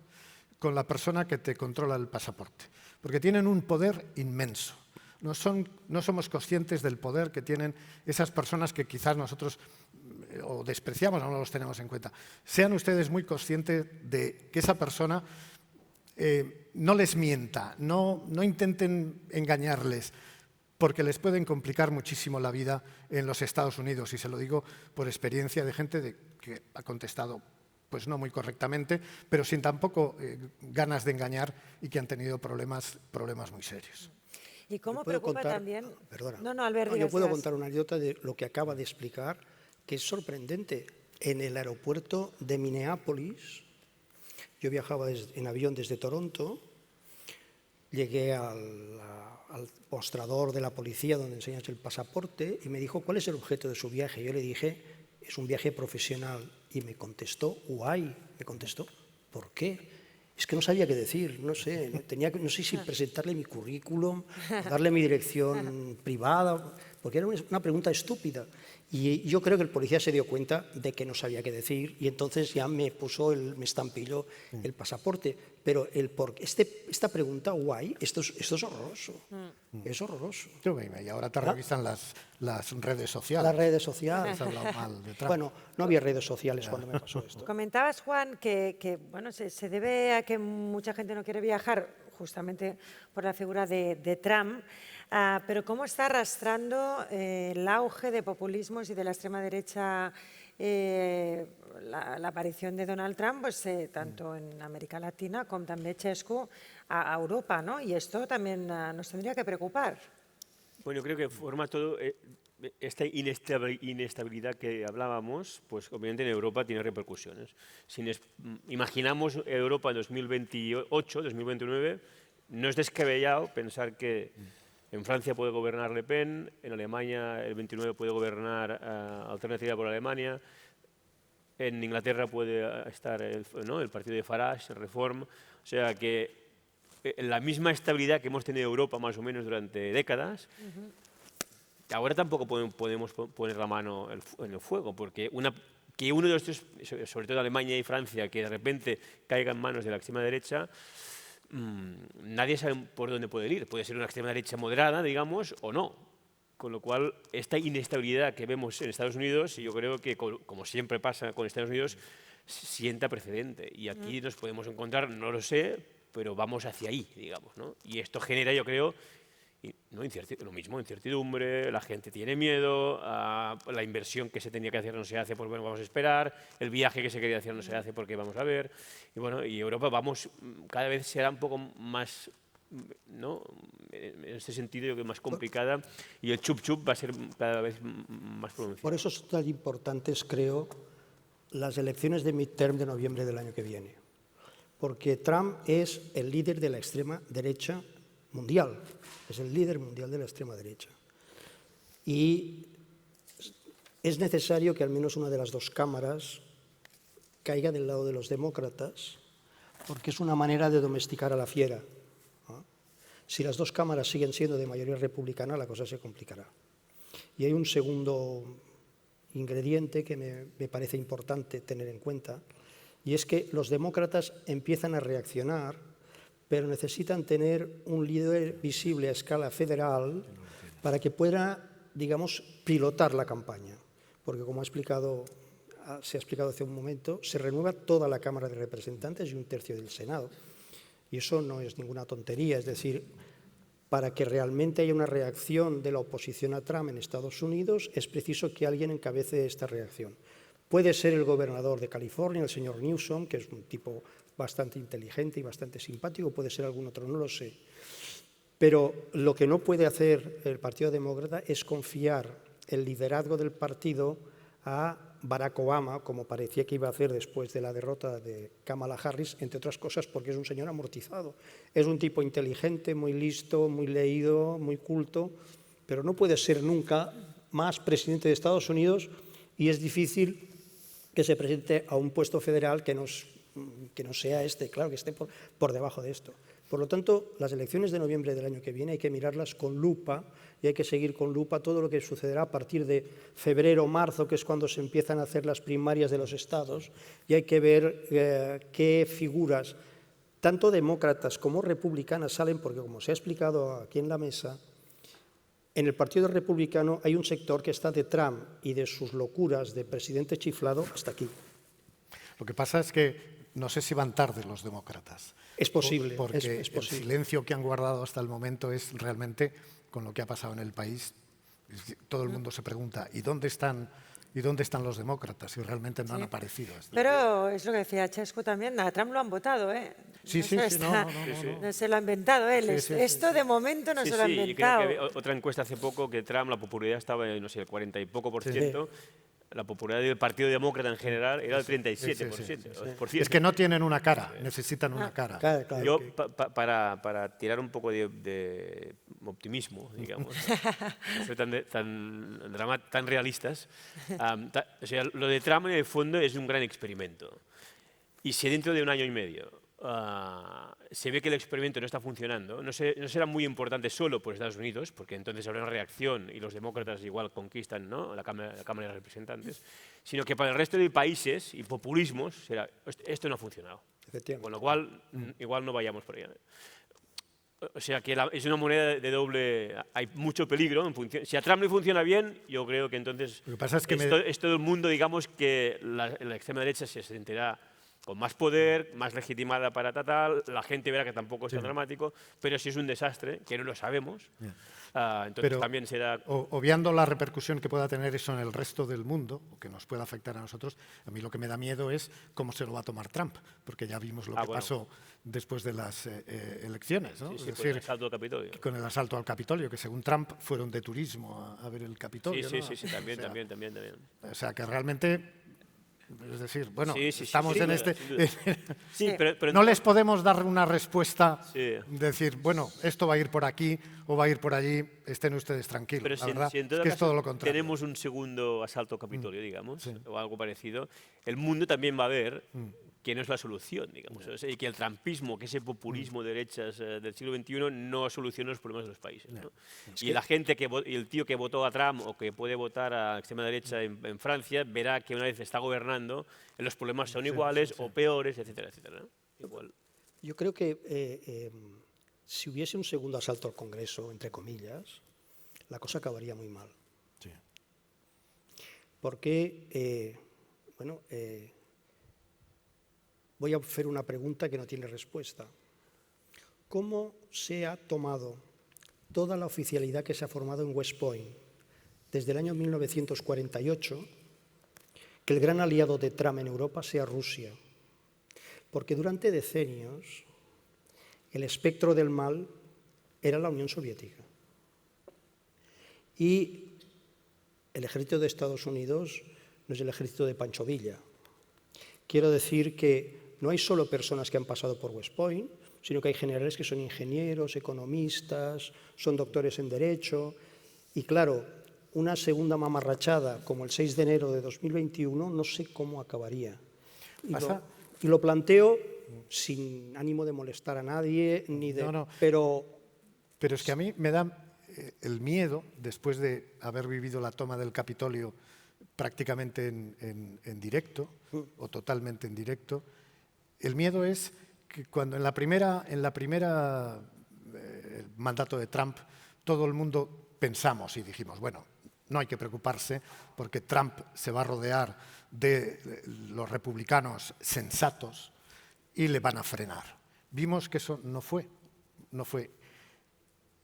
con la persona que te controla el pasaporte, porque tienen un poder inmenso. No somos conscientes del poder que tienen esas personas que quizás nosotros o despreciamos o no los tenemos en cuenta. Sean ustedes muy conscientes de que esa persona no les mienta, no intenten engañarles, porque les pueden complicar muchísimo la vida en los Estados Unidos. Y se lo digo por experiencia de gente que ha contestado pues no muy correctamente, pero sin tampoco ganas de engañar y que han tenido problemas muy serios. ¿Y cómo preocupa también? Perdona. No, Albert, yo puedo contar una anécdota de lo que acaba de explicar, que es sorprendente. En el aeropuerto de Minneapolis, yo viajaba en avión desde Toronto, llegué al mostrador de la policía donde enseñas el pasaporte y me dijo, ¿cuál es el objeto de su viaje? Yo le dije, es un viaje profesional. Y me contestó, guay, me contestó, ¿por qué? Es que no sabía qué decir, no sé, no sé si presentarle mi currículum, darle mi dirección privada, porque era una pregunta estúpida. Y yo creo que el policía se dio cuenta de que no sabía qué decir y entonces ya me estampilló el pasaporte. Pero esta pregunta, guay, esto es horroroso. Es horroroso. Y ahora te revisan las redes sociales. Las redes sociales. Has hablado mal de Trump. Bueno, no había redes sociales cuando me pasó esto. Comentabas, Juan, que bueno, se debe a que mucha gente no quiere viajar justamente por la figura de Trump. Pero ¿cómo está arrastrando el auge de populismos y de la extrema derecha la aparición de Donald Trump, pues, tanto en América Latina como también Chesco a Europa, ¿no? Y esto también nos tendría que preocupar. Bueno, yo creo que forma todo esta inestabilidad que hablábamos, pues obviamente en Europa tiene repercusiones. Si imaginamos Europa en 2028, 2029, no es descabellado pensar que en Francia puede gobernar Le Pen, en Alemania el 29 puede gobernar Alternativa por Alemania, en Inglaterra puede estar el partido de Farage, Reform, o sea que la misma estabilidad que hemos tenido en Europa más o menos durante décadas, ahora tampoco podemos poner la mano en el fuego, porque que uno de estos, sobre todo Alemania y Francia, que de repente caiga en manos de la extrema derecha, nadie sabe por dónde puede ir. Puede ser una extrema derecha moderada, digamos, o no. Con lo cual, esta inestabilidad que vemos en Estados Unidos, yo creo que, como siempre pasa con Estados Unidos, sienta precedente. Y aquí nos podemos encontrar, no lo sé, pero vamos hacia ahí, digamos, ¿no? Y esto genera, yo creo, ¿no? Lo mismo, incertidumbre, la gente tiene miedo, la inversión que se tenía que hacer no se hace, pues bueno, vamos a esperar, el viaje que se quería hacer no se hace porque vamos a ver. Y bueno, y Europa cada vez será un poco más, ¿no? En este sentido, yo creo que más complicada, y el chup-chup va a ser cada vez más pronunciado. Por eso son tan importantes, creo, las elecciones de midterm de noviembre del año que viene. Porque Trump es el líder de la extrema derecha mundial, es el líder mundial de la extrema derecha. Y es necesario que al menos una de las dos cámaras caiga del lado de los demócratas, porque es una manera de domesticar a la fiera. Si las dos cámaras siguen siendo de mayoría republicana, la cosa se complicará. Y hay un segundo ingrediente que me parece importante tener en cuenta, y es que los demócratas empiezan a reaccionar, pero necesitan tener un líder visible a escala federal para que pueda, digamos, pilotar la campaña. Porque, como se ha explicado hace un momento, se renueva toda la Cámara de Representantes y un tercio del Senado. Y eso no es ninguna tontería, es decir, para que realmente haya una reacción de la oposición a Trump en Estados Unidos, es preciso que alguien encabece esta reacción. Puede ser el gobernador de California, el señor Newsom, que es un tipo bastante inteligente y bastante simpático, puede ser algún otro, no lo sé. Pero lo que no puede hacer el Partido Demócrata es confiar el liderazgo del partido a Barack Obama, como parecía que iba a hacer después de la derrota de Kamala Harris, entre otras cosas porque es un señor amortizado. Es un tipo inteligente, muy listo, muy leído, muy culto, pero no puede ser nunca más presidente de Estados Unidos, y es difícil que se presente a un puesto federal que no sea este, claro, que esté por debajo de esto. Por lo tanto, las elecciones de noviembre del año que viene hay que mirarlas con lupa, y hay que seguir con lupa todo lo que sucederá a partir de febrero o marzo, que es cuando se empiezan a hacer las primarias de los estados, y hay que ver qué figuras, tanto demócratas como republicanas, salen, porque como se ha explicado aquí en la mesa, en el Partido Republicano hay un sector que está de Trump y de sus locuras de presidente chiflado hasta aquí. Lo que pasa es que no sé si van tarde los demócratas. Es posible, Porque es posible. el silencio que han guardado hasta el momento es realmente, con lo que ha pasado en el país, todo el mundo se pregunta, ¿y dónde están los demócratas? Y realmente no han aparecido. Pero es lo que decía Chescu también, a Trump lo han votado, ¿eh? Sí, No se lo ha inventado él. Esto de momento no se lo ha Y creo inventado. que había otra encuesta hace poco que Trump, la popularidad estaba en, no sé, el 40 y poco por ciento. La popularidad del Partido Demócrata en general era el 37%. Es que no tienen una cara, necesitan una cara. Claro. Yo, para tirar un poco de optimismo, digamos, no ser tan realistas, o sea, lo de Trump en el fondo es un gran experimento. Y si dentro de un año y medio se ve que el experimento no está funcionando, no será muy importante solo por Estados Unidos, porque entonces habrá una reacción y los demócratas igual conquistan, ¿no?, la Cámara de Representantes, sino que para el resto de países y populismos será, esto no ha funcionado. Con lo cual, igual no vayamos por allá. O sea, que es una moneda de doble... Hay mucho peligro. Si a Trump le funciona bien, yo creo que entonces Lo que pasa es que es todo el mundo, digamos, que la extrema derecha se sentirá con más poder, más legitimada para tal, la gente verá que tampoco es tan dramático, pero si es un desastre, que no lo sabemos, entonces Pero, también será... Obviando la repercusión que pueda tener eso en el resto del mundo, o que nos pueda afectar a nosotros, a mí lo que me da miedo es cómo se lo va a tomar Trump, porque ya vimos lo que pasó después de las elecciones, ¿no? Sí, Es con el asalto al Capitolio. con el asalto al Capitolio, que según Trump fueron de turismo a ver el Capitolio. Sí, ¿no? también, O sea, también. O sea, que realmente... Es decir, bueno, Sí, estamos en este... sin duda. Sí, pero no les podemos dar una respuesta, Sí. decir, bueno, esto va a ir por aquí o va a ir por allí, estén ustedes tranquilos. Pero La verdad si en es todo que es caso todo lo contrario. tenemos un segundo asalto al Capitolio, digamos, o algo parecido, el mundo también va a ver que no es la solución, digamos, o sea, y que el trumpismo, que ese populismo de derechas del siglo XXI no soluciona los problemas de los países. ¿no? Y la gente y el tío que votó a Trump o que puede votar a extrema derecha en Francia verá que una vez está gobernando, los problemas son iguales o peores, etcétera, etcétera. ¿no? Igual. Yo creo que si hubiese un segundo asalto al Congreso, entre comillas, la cosa acabaría muy mal. Sí. Porque, voy a hacer una pregunta que no tiene respuesta. ¿Cómo se ha tomado toda la oficialidad que se ha formado en West Point desde el año 1948, que el gran aliado de Trump en Europa sea Rusia? Porque durante decenios el espectro del mal era la Unión Soviética. Y el ejército de Estados Unidos no es el ejército de Pancho Villa. Quiero decir que no hay solo personas que han pasado por West Point, sino que hay generales que son ingenieros, economistas, son doctores en Derecho. Y claro, una segunda mamarrachada como el 6 de enero de 2021 no sé cómo acabaría. Y lo planteo sin ánimo de molestar a nadie, ni de, No. pero Pero es que a mí me da el miedo, después de haber vivido la toma del Capitolio prácticamente en directo, o totalmente en directo, el miedo es que cuando en la primera mandato de Trump, todo el mundo pensamos y dijimos, bueno, no hay que preocuparse porque Trump se va a rodear de los republicanos sensatos y le van a frenar. Vimos que eso no fue.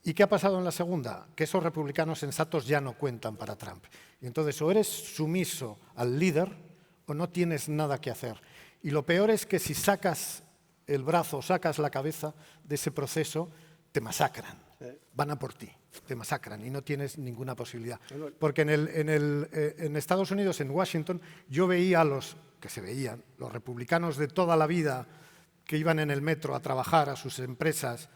¿Y qué ha pasado en la segunda? Que esos republicanos sensatos ya no cuentan para Trump. Y entonces o eres sumiso al líder o no tienes nada que hacer. Y lo peor es que si sacas el brazo, sacas la cabeza de ese proceso, te masacran. Van a por ti, te masacran y no tienes ninguna posibilidad. Porque en Estados Unidos, en Washington, yo veía a los republicanos de toda la vida que iban en el metro a trabajar a sus empresas,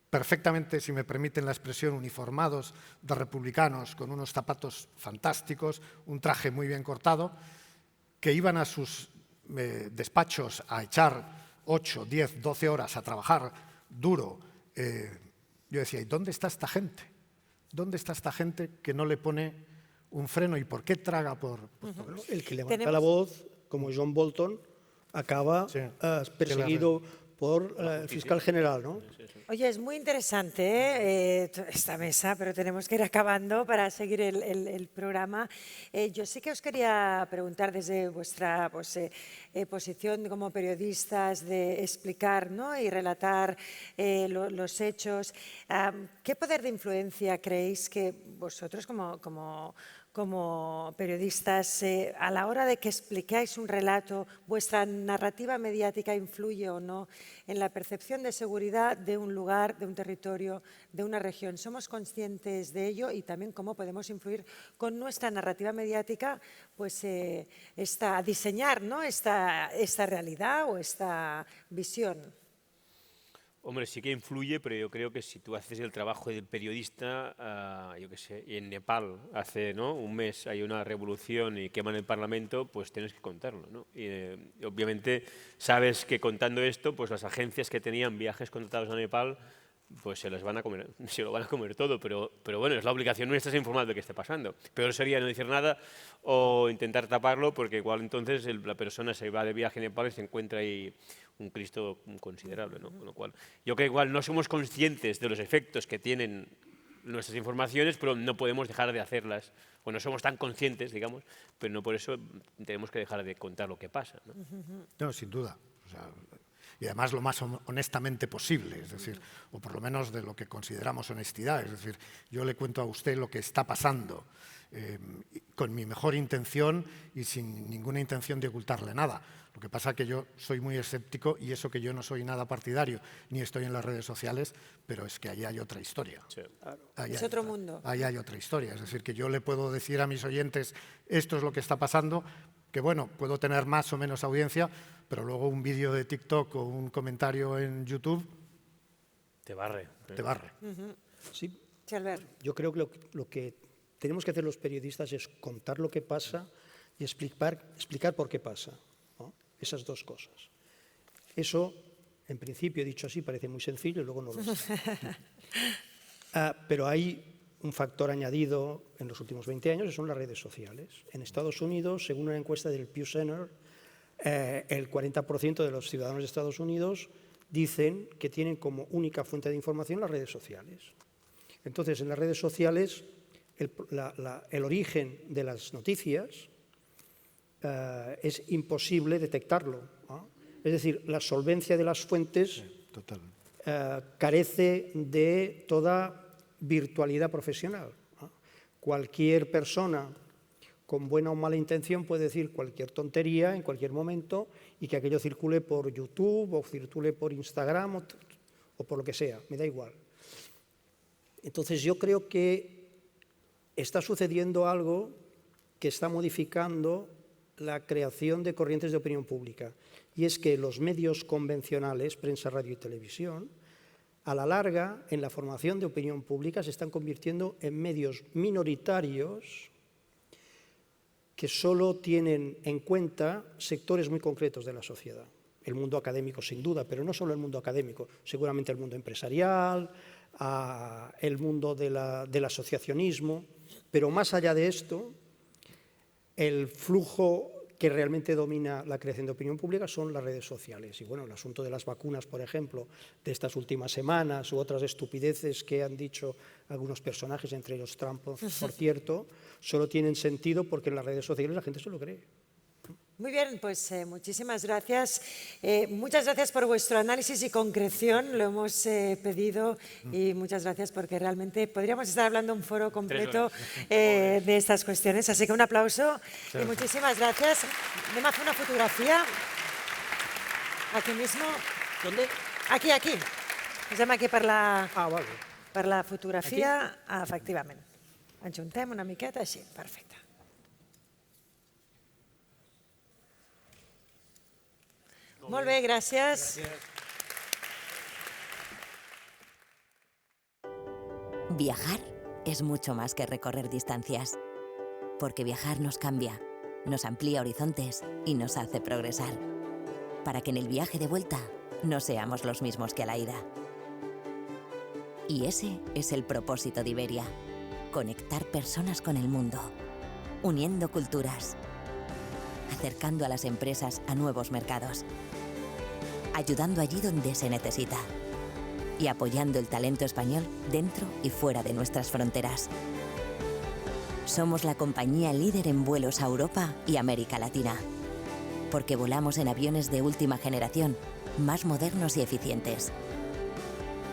perfectamente, si me permiten la expresión, uniformados de republicanos, con unos zapatos fantásticos, un traje muy bien cortado, que iban a sus despachos a echar 8, 10, 12 horas a trabajar duro. Yo decía, ¿y dónde está esta gente? ¿Dónde está esta gente que no le pone un freno y por qué traga por Bueno, el que levanta la voz, como John Bolton, acaba perseguido por el fiscal general, ¿no? Oye, es muy interesante esta mesa, pero tenemos que ir acabando para seguir el programa. Yo sí que os quería preguntar desde vuestra posición como periodistas de explicar, ¿no?, y relatar los hechos. ¿Qué poder de influencia creéis que vosotros como periodistas, a la hora de que explicáis un relato, vuestra narrativa mediática influye o no en la percepción de seguridad de un lugar, de un territorio, de una región? ¿Somos conscientes de ello? Y también cómo podemos influir con nuestra narrativa mediática pues, a diseñar, ¿no?, esta realidad o esta visión. Hombre, sí que influye, pero yo creo que si tú haces el trabajo de periodista, yo qué sé, y en Nepal hace un mes hay una revolución y queman el Parlamento, pues tienes que contarlo, ¿no? Y obviamente sabes que contando esto, pues las agencias que tenían viajes contratados a Nepal, pues se lo van a comer todo, pero bueno, es la obligación nuestra es informar de qué está pasando. Peor sería no decir nada o intentar taparlo, porque igual entonces la persona se va de viaje a Nepal y se encuentra ahí un Cristo considerable, ¿no? Con lo cual, yo creo que igual no somos conscientes de los efectos que tienen nuestras informaciones, pero no podemos dejar de hacerlas, o no somos tan conscientes, digamos, pero no por eso tenemos que dejar de contar lo que pasa, ¿no? No, sin duda. O sea, y además lo más honestamente posible, es decir, o por lo menos de lo que consideramos honestidad. Es decir, yo le cuento a usted lo que está pasando con mi mejor intención y sin ninguna intención de ocultarle nada. Lo que pasa es que yo soy muy escéptico y eso que yo no soy nada partidario, ni estoy en las redes sociales, pero es que ahí hay otra historia. Sí. Es otro mundo. Ahí hay otra historia. Es decir, que yo le puedo decir a mis oyentes, esto es lo que está pasando, que bueno, puedo tener más o menos audiencia, pero luego un vídeo de TikTok o un comentario en YouTube Te barre. te barre. Sí, Sí, Albert. yo creo que lo que tenemos que hacer los periodistas es contar lo que pasa y explicar por qué pasa, ¿no? Esas dos cosas. Eso, en principio, dicho así, parece muy sencillo y luego no lo es. Pero hay un factor añadido en los últimos 20 años, que son las redes sociales. En Estados Unidos, según una encuesta del Pew Center, el 40% de los ciudadanos de Estados Unidos dicen que tienen como única fuente de información las redes sociales. Entonces, en las redes sociales, el origen de las noticias es imposible detectarlo, ¿no? Es decir, la solvencia de las fuentes carece de toda virtualidad profesional, ¿no? Cualquier persona con buena o mala intención puede decir cualquier tontería en cualquier momento y que aquello circule por YouTube o circule por Instagram o por lo que sea, me da igual. Entonces yo creo que está sucediendo algo que está modificando la creación de corrientes de opinión pública, y es que los medios convencionales, prensa, radio y televisión, a la larga, en la formación de opinión pública, se están convirtiendo en medios minoritarios que solo tienen en cuenta sectores muy concretos de la sociedad. el mundo académico sin duda, pero no solo el mundo académico, seguramente el mundo empresarial, el mundo del asociacionismo, pero más allá de esto, el flujo que realmente domina la creación de opinión pública son las redes sociales. Y bueno, el asunto de las vacunas, por ejemplo, de estas últimas semanas, u otras estupideces que han dicho algunos personajes, entre ellos Trump, por cierto, solo tienen sentido porque en las redes sociales la gente se lo cree. Muy bien, pues muchísimas gracias. Muchas gracias por vuestro análisis y concreción, lo hemos pedido, y muchas gracias porque realmente podríamos estar hablando un foro completo de estas cuestiones. Así que un aplauso y muchísimas gracias. Anem a fer una fotografia. Aquí mismo. ¿Dónde? Aquí, aquí. Posem aquí per la, vale. per la fotografia. Efectivament. Ens juntem una miqueta així. Perfecte. Molt bé, gràcies. Viajar es mucho más que recorrer distancias, porque viajar nos cambia, nos amplía horizontes y nos hace progresar, para que en el viaje de vuelta no seamos los mismos que a la ida. Y ese es el propósito de Iberia, conectar personas con el mundo, uniendo culturas, acercando a las empresas a nuevos mercados, ayudando allí donde se necesita y apoyando el talento español dentro y fuera de nuestras fronteras. Somos la compañía líder en vuelos a Europa y América Latina, porque volamos en aviones de última generación, más modernos y eficientes.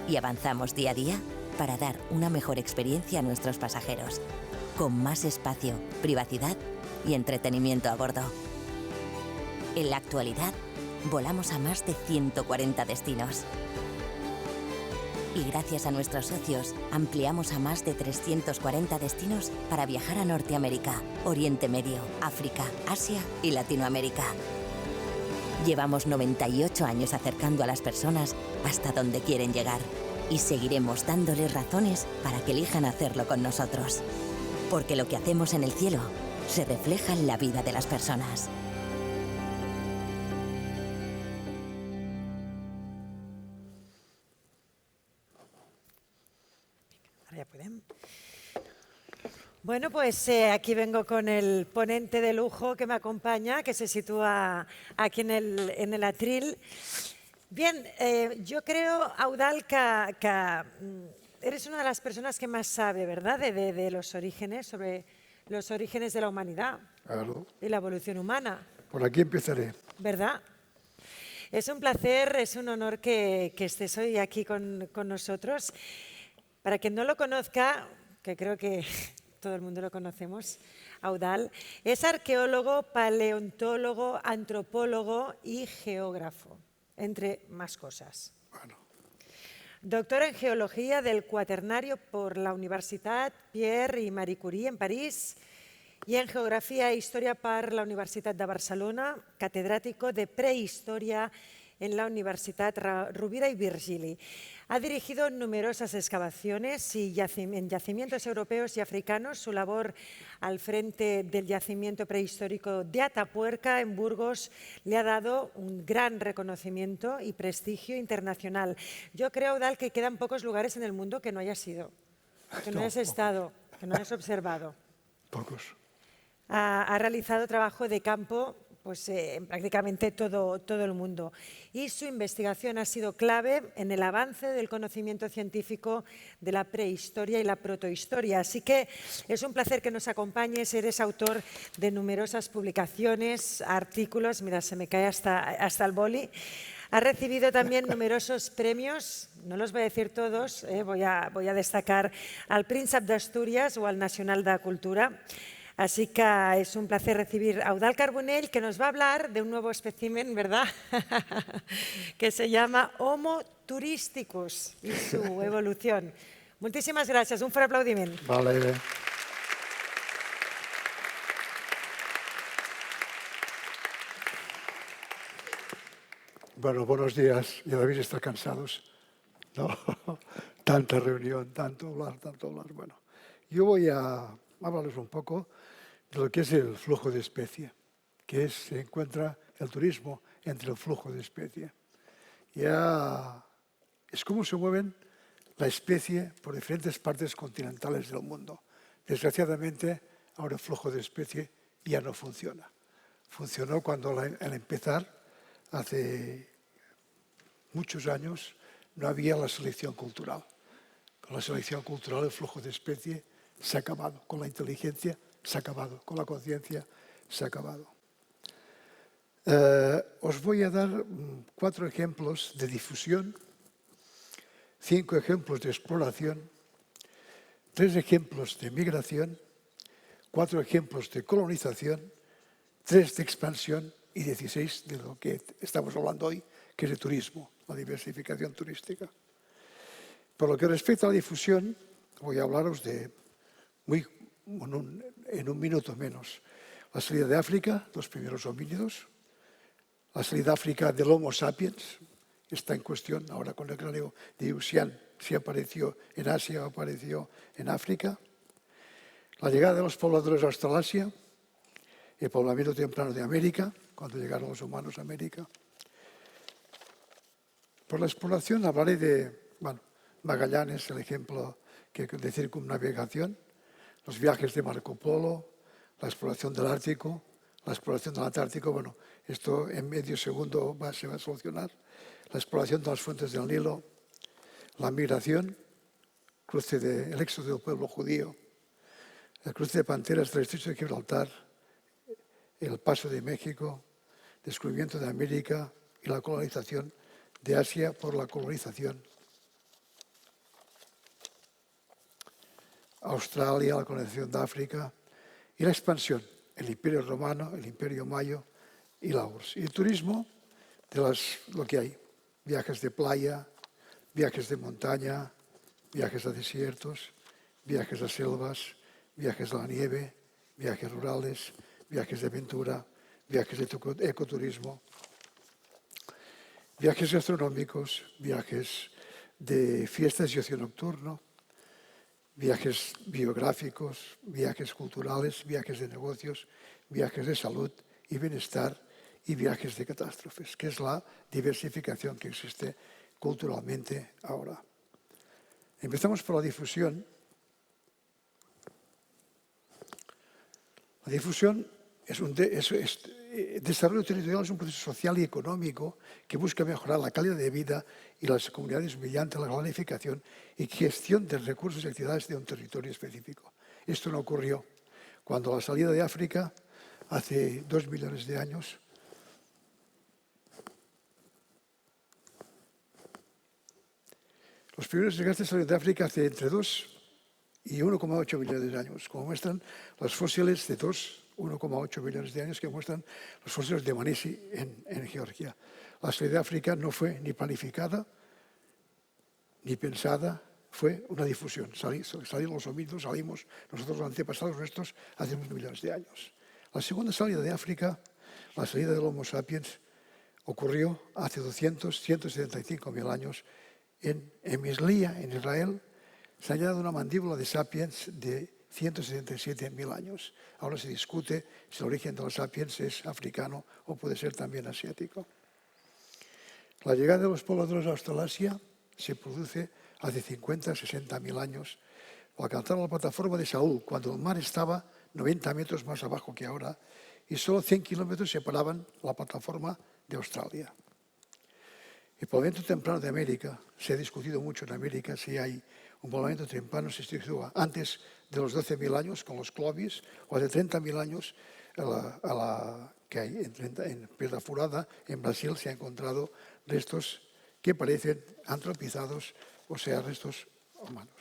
Y avanzamos día a día para dar una mejor experiencia a nuestros pasajeros, con más espacio, privacidad y entretenimiento a bordo. En la actualidad, volamos a más de 140 destinos. Y gracias a nuestros socios, ampliamos a más de 340 destinos para viajar a Norteamérica, Oriente Medio, África, Asia y Latinoamérica. Llevamos 98 años acercando a las personas hasta donde quieren llegar. Y seguiremos dándoles razones para que elijan hacerlo con nosotros. Porque lo que hacemos en el cielo se refleja en la vida de las personas. Ahora ya podem. Bueno, pues aquí vengo con el ponente de lujo que me acompaña, que se sitúa aquí en el atril. Bien, yo creo, Eudald, que eres una de las personas que más sabe, ¿verdad?, de los orígenes, sobre los orígenes de la humanidad. Claro. Y la evolución humana. Por aquí empezaré. ¿Verdad? Es un placer, es un honor que estés hoy aquí con nosotros. Para quien no lo conozca, que creo que todo el mundo lo conocemos, Eudald, es arqueólogo, paleontólogo, antropólogo y geógrafo, entre más cosas. Bueno. Doctor en Geología del Cuaternario por la Universitat Pierre y Marie Curie en París y en Geografía e Historia por la Universitat de Barcelona, catedrático de Prehistoria en la Universitat Rovira y Virgili. Ha dirigido numerosas excavaciones en yacimientos europeos y africanos. Su labor al frente del yacimiento prehistórico de Atapuerca, en Burgos, le ha dado un gran reconocimiento y prestigio internacional. Yo creo, Eudald, que quedan pocos lugares en el mundo que no hayas ido, que no hayas estado, que no hayas observado. Pocos. Ha realizado trabajo de campo pues, en prácticamente todo el mundo. Y su investigación ha sido clave en el avance del conocimiento científico de la prehistoria y la protohistoria. Así que es un placer que nos acompañes. Eres autor de numerosas publicaciones, artículos. Mira, se me cae hasta el boli. Ha recibido también numerosos premios, no los voy a decir todos, voy a destacar al Príncipe de Asturias o al Nacional de Cultura. Así que es un placer recibir a Eudald Carbonell, que nos va a hablar de un nuevo espécimen, ¿verdad? que se llama Homo turisticus y su evolución. Muchísimas gracias. Un fuerte aplaudimiento. Vale. Bueno, buenos días. Ya debéis estar cansados, ¿no? Tanta reunión, tanto hablar. Bueno, yo voy a hablarles un poco de lo que es el flujo de especie, que se encuentra el turismo entre el flujo de especie. Ya es como se mueven la especie por diferentes partes continentales del mundo. Desgraciadamente, ahora el flujo de especie ya no funciona. Funcionó cuando al empezar, hace muchos años, no había la selección cultural. Con la selección cultural el flujo de especie se ha acabado. Con la inteligencia se ha acabado. Con la conciencia se ha acabado. Os voy a dar 4 ejemplos de difusión, 5 ejemplos de exploración, 3 ejemplos de migración, 4 ejemplos de colonización, 3 de expansión y 16 de lo que estamos hablando hoy, que es de turismo, la diversificación turística. Por lo que respecta a la difusión, voy a hablaros de, en un minuto menos, la salida de África, los primeros homínidos, la salida de África del Homo sapiens, está en cuestión ahora con el cráneo de Yuxian, si apareció en Asia o apareció en África, la llegada de los pobladores a Australasia, el poblamiento temprano de América, cuando llegaron los humanos a América. Por la exploración hablaré de Magallanes, el ejemplo de circunnavegación, los viajes de Marco Polo, la exploración del Ártico, la exploración del Antártico. Bueno, esto en medio segundo se va a solucionar. La exploración de las fuentes del Nilo, la migración, el éxodo del pueblo judío, el cruce de panteras del estrecho de Gibraltar, el paso de México, descubrimiento de América y la colonización de Asia por la colonización. Australia, la colonización de África y la expansión, el Imperio Romano, el Imperio Mayo y la URSS. Y el turismo, lo que hay, viajes de playa, viajes de montaña, viajes a desiertos, viajes a selvas, viajes a la nieve, viajes rurales, viajes de aventura, viajes de ecoturismo, viajes gastronómicos, viajes de fiestas y ocio nocturno, viajes biográficos, viajes culturales, viajes de negocios, viajes de salud y bienestar y viajes de catástrofes, que es la diversificación que existe culturalmente ahora. Empezamos por la difusión. La difusión desarrollo territorial es un proceso social y económico que busca mejorar la calidad de vida y las comunidades mediante la planificación y gestión de recursos y actividades de un territorio específico. Esto no ocurrió cuando la salida de África, hace 2 millones de años, los primeros migrantes salieron de África hace entre 2 y 1,8 millones de años, como muestran los fósiles de 1,8 millones de años que muestran los fósiles de Manisi en Georgia. La salida de África no fue ni planificada ni pensada, fue una difusión. Salieron los homínidos, salimos nosotros los antepasados nuestros hace unos millones de años. La segunda salida de África, la salida del Homo sapiens, ocurrió hace 175.000 años en Emislía, en Israel. Se ha hallado una mandíbula de sapiens de 177.000 años. Ahora se discute si el origen de los sapiens es africano o puede ser también asiático. La llegada de los pobladores a Australasia se produce hace 50.000-60.000 años. Alcanzaron la plataforma de Saúl cuando el mar estaba 90 metros más abajo que ahora y solo 100 kilómetros separaban la plataforma de Australia. El poblamiento temprano de América, se ha discutido mucho en América si hay un poblamiento temprano, se sitúa antes de los 12.000 años con los Clovis o de 30.000 años que hay en Pedra Furada, en Brasil, se han encontrado restos que parecen antropizados, o sea, restos humanos.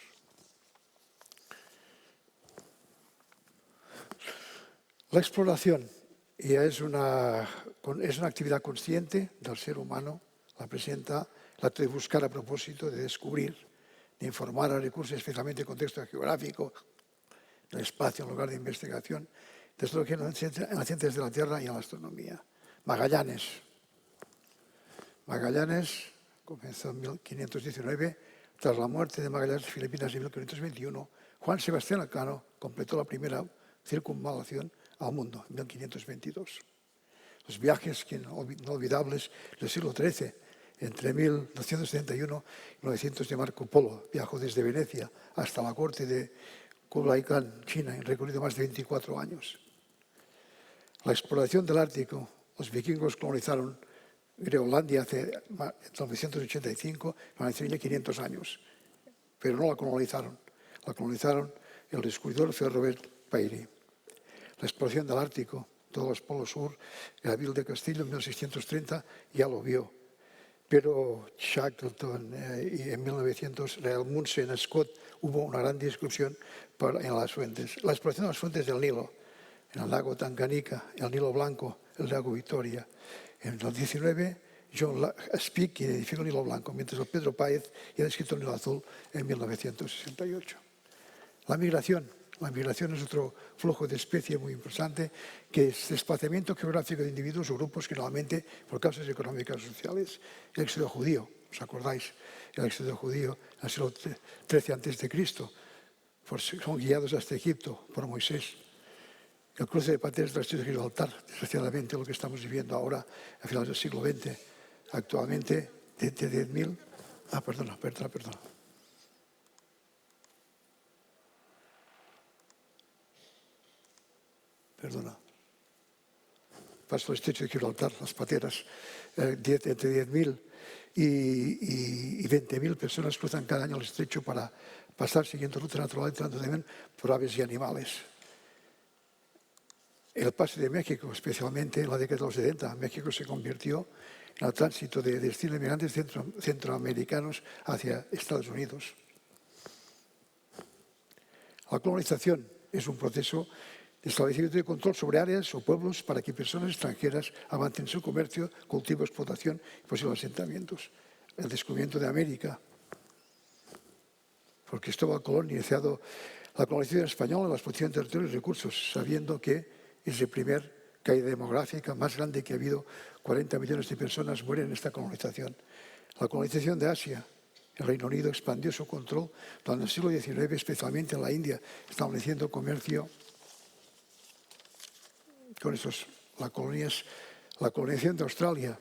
La exploración ya es una actividad consciente del ser humano, la presenta la de buscar a propósito de descubrir, de informar a recursos, especialmente en contexto geográfico, del espacio en lugar de investigación, desde lo que en las ciencias de la Tierra y en la astronomía. Magallanes comenzó en 1519, tras la muerte de Magallanes de Filipinas en 1521, Juan Sebastián Elcano completó la primera circunvalación al mundo en 1522. Los viajes no olvidables del siglo XIII, entre 1271 y 900 de Marco Polo. Viajó desde Venecia hasta la corte de Kublai Khan, China, en recorrido más de 24 años. La exploración del Ártico. Los vikingos colonizaron Groenlandia hace 985, hace 500 años, pero no la colonizaron. La colonizaron el descubridor Robert Peary. La exploración del Ártico, todos los polos sur, Gabriel de Castillo en 1630 ya lo vio. Pero Shackleton y en 1900, Amundsen, Scott, hubo una gran discusión en las fuentes. La exploración de las fuentes del Nilo, en el lago Tanganica, el Nilo Blanco, el lago Victoria. En el 19, John Speke identificó el Nilo Blanco, mientras el Pedro Páez ya descrito el Nilo Azul en 1968. La migración. La migración es otro flujo de especie muy importante, que es desplazamiento geográfico de individuos o grupos, generalmente por causas económicas o sociales. El éxodo judío, ¿os acordáis? El éxodo judío en el siglo XIII a.C., son guiados hasta Egipto por Moisés. El cruce de pateras del estrecho de Gibraltar, desgraciadamente lo que estamos viviendo ahora a finales del siglo XX, actualmente de 10.000... Perdona. Paso el estrecho de Gibraltar, las pateras, entre 10.000 y 20.000 personas cruzan cada año el estrecho para pasar siguiendo ruta natural y también por aves y animales. El paso de México, especialmente en la década de los 70, México se convirtió en el tránsito de destinos de migrantes centroamericanos hacia Estados Unidos. La colonización es un proceso de establecimiento de control sobre áreas o pueblos para que personas extranjeras avancen su comercio, cultivo, explotación y posibles asentamientos. El descubrimiento de América, por Cristóbal Colón, iniciado la colonización española, la explotación de territorios y recursos, sabiendo que es la primera caída demográfica más grande que ha habido. 40 millones de personas mueren en esta colonización. La colonización de Asia. El Reino Unido expandió su control durante el siglo XIX, especialmente en la India, estableciendo comercio con esos. La colonización de Australia.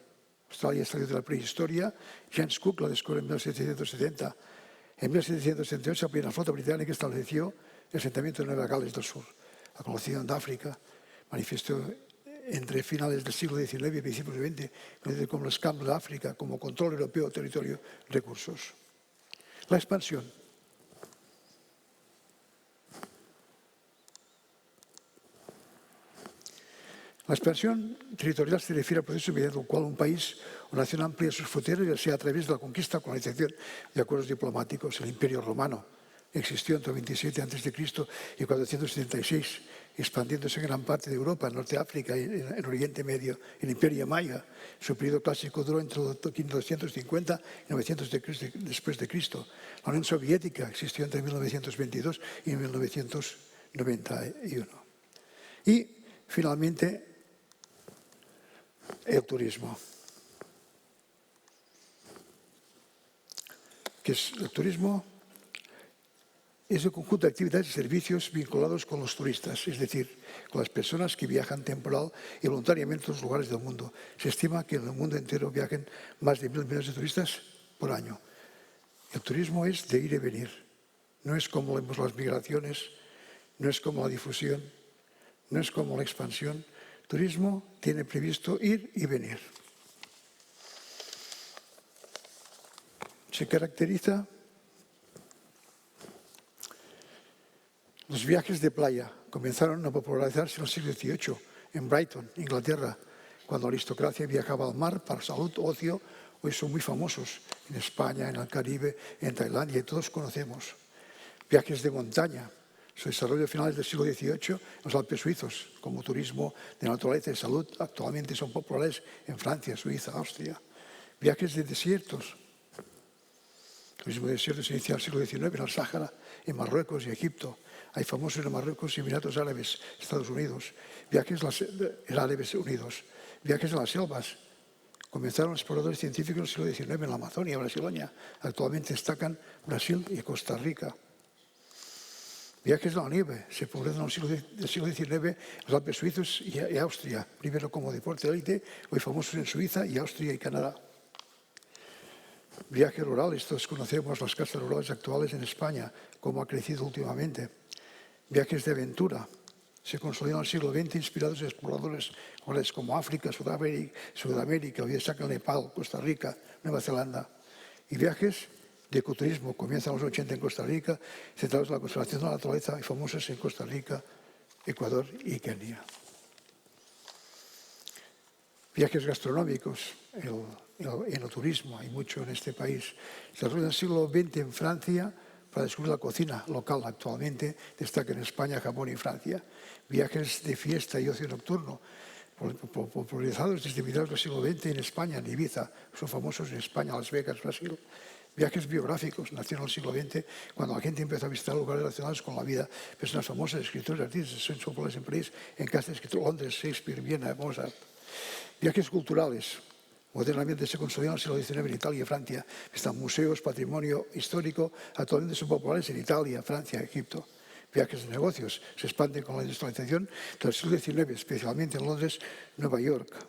Australia salió de la prehistoria. James Cook la descubrió en 1770. En 1778, la primera flota británica estableció el asentamiento de Nueva Gales del Sur. La colonización de África manifestó entre finales del siglo XIX y principios del XX, conocido como el escambio de África, como control europeo, territorio, recursos. La expansión. La expansión territorial se refiere al proceso mediante el cual un país o nación amplía sus fronteras, ya sea a través de la conquista o colonización de acuerdos diplomáticos. El Imperio Romano existió entre 27 a.C. y 476, expandiéndose en gran parte de Europa, en Norte de África y en Oriente Medio. El Imperio Maya, su periodo clásico duró entre 250 y 900 después de Cristo. La Unión Soviética existió entre 1922 y 1991. Y, finalmente, el turismo. ¿Qué es el turismo? Es el conjunto de actividades y servicios vinculados con los turistas, es decir, con las personas que viajan temporal y voluntariamente a los lugares del mundo. Se estima que en el mundo entero viajen más de 1.000 millones de turistas por año. El turismo es de ir y venir. No es como las migraciones, no es como la difusión, no es como la expansión. Turismo tiene previsto ir y venir. Se caracteriza. Los viajes de playa comenzaron a popularizarse en el siglo XVIII, en Brighton, Inglaterra, cuando la aristocracia viajaba al mar para salud, ocio. Hoy son muy famosos en España, en el Caribe, en Tailandia, y todos conocemos. Viajes de montaña. Su desarrollo a finales del siglo XVIII en los Alpes suizos, como turismo de naturaleza y salud, actualmente son populares en Francia, Suiza, Austria. Viajes de desiertos. El turismo de desiertos se inicia en el siglo XIX en el Sáhara, en Marruecos y Egipto. Hay famosos en Marruecos y Emiratos Árabes, Estados Unidos. Viajes en Árabes Unidos. Viajes a las selvas. Comenzaron los exploradores científicos en el siglo XIX en la Amazonia brasileña. Actualmente destacan Brasil y Costa Rica. Viajes a la nieve. Se popularizan en el siglo XIX los Alpes suizos y Austria, primero como deporte de élite, hoy famosos en Suiza y Austria y Canadá. Viajes rurales. Todos conocemos las casas rurales actuales en España, cómo ha crecido últimamente. Viajes de aventura. Se consolidan en el siglo XX inspirados en exploradores como África, Sudamérica, hoy destacan Nepal, Costa Rica, Nueva Zelanda. Y viajes de ecoturismo. Comienzan los 80 en Costa Rica, centrados en la conservación de la naturaleza y famosos en Costa Rica, Ecuador y Kenia. Viajes gastronómicos, el enoturismo, hay mucho en este país. Se desarrolla en el siglo XX en Francia para descubrir la cocina local. Actualmente destaca en España, Japón y Francia. Viajes de fiesta y ocio nocturno, popularizados desde mediados del siglo XX en España, en Ibiza. Son famosos en España, Las Vegas, Brasil. Viajes biográficos, nacieron en el siglo XX, cuando la gente empezó a visitar lugares relacionados con la vida. Personas famosas, escritores, artistas, son populares en París, en casa de escritor, Londres, Shakespeare, Viena, Mozart. Viajes culturales. Modernamente se consolidaron en el siglo XIX en Italia y Francia. Están museos, patrimonio histórico, actualmente son populares en Italia, Francia, Egipto. Viajes de negocios. Se expanden con la industrialización del siglo XIX, especialmente en Londres, Nueva York.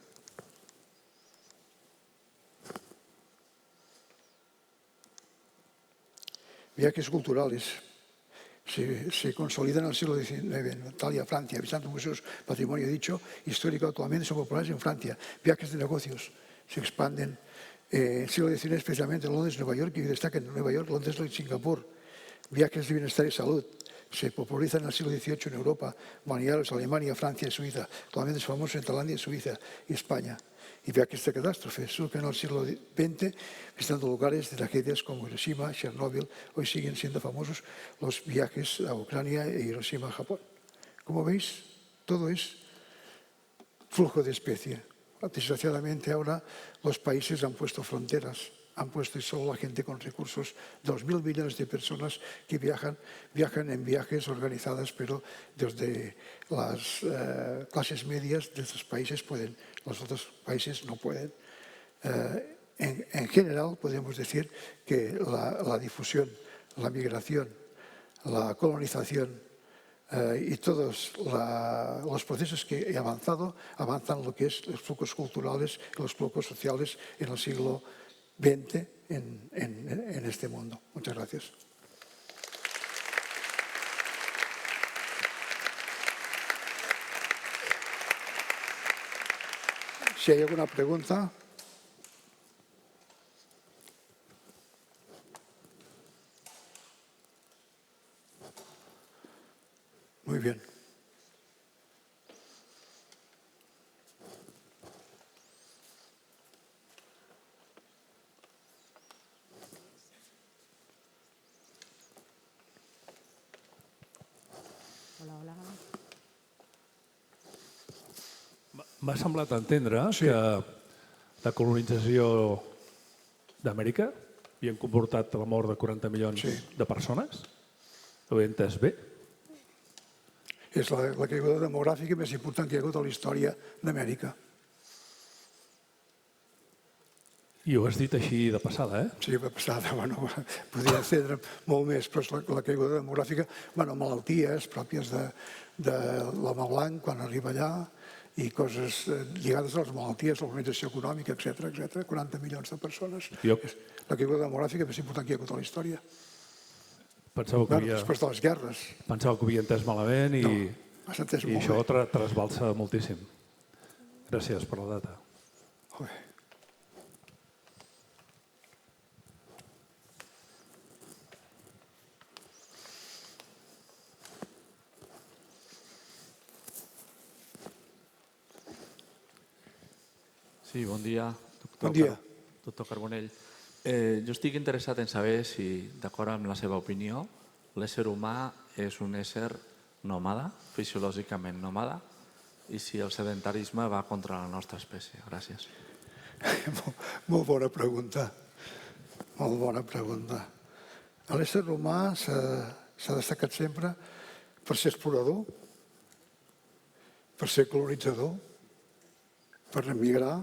Viajes culturales. Se consolidan en el siglo XIX en Italia, Francia, visitando museos, patrimonio dicho, histórico actualmente son populares en Francia. Viajes de negocios se expanden en el siglo XIX, especialmente en Londres, Nueva York, y destacan en Nueva York, Londres y Singapur. Viajes de bienestar y salud se popularizan en el siglo XVIII en Europa, balnearios, Alemania, Francia y Suiza. Actualmente son famosos en Tailandia, Suiza y España. Y viajes de catástrofe surgen en el siglo XX, visitando lugares de tragedias como Hiroshima, Chernóbil. Hoy siguen siendo famosos los viajes a Ucrania e Hiroshima, Japón. Como veis, todo es flujo de especie. Desgraciadamente ahora los países han puesto fronteras, han puesto solo la gente con recursos, 2.000 millones de personas que viajan en viajes organizadas, pero desde las clases medias de estos países pueden, los otros países no pueden. En general podemos decir que la difusión, la migración, la colonización y todos los procesos que he avanzan lo que es los flujos culturales y los flujos sociales en el siglo XX en este mundo. Muchas gracias. Si hay alguna pregunta. Muy bien. M'ha semblat entendre que la colonització d'Amèrica havia comportat la mort de 40 milions de persones. Ho he entès bé? És la caiguda demogràfica més important que hi ha hagut a la història d'Amèrica. I ho has dit així de passada, eh? Sí, de passada. Bueno, podria encendre molt més, però és la caiguda demogràfica. Bueno, malalties pròpies de l'home blanc quan arriba allà i coses lligades a les malalties, l'organització econòmica, etc. 40 milions de persones. La caiguda demogràfica més important que hi ha hagut a la història. Després de les guerres. Pensava que ho havia entès malament i això trasbalsa moltíssim. Gràcies per la data. Sí, bon dia. Bon dia. Doctor Carbonell. Jo estic interessat en saber si, d'acord amb la seva opinió, l'ésser humà és un ésser nòmada, fisiològicament nòmada, i si el sedentarisme va contra la nostra espècie. Gràcies. Molt bona pregunta. Molt bona pregunta. L'ésser humà s'ha destacat sempre per ser explorador, per ser colonitzador, per emigrar,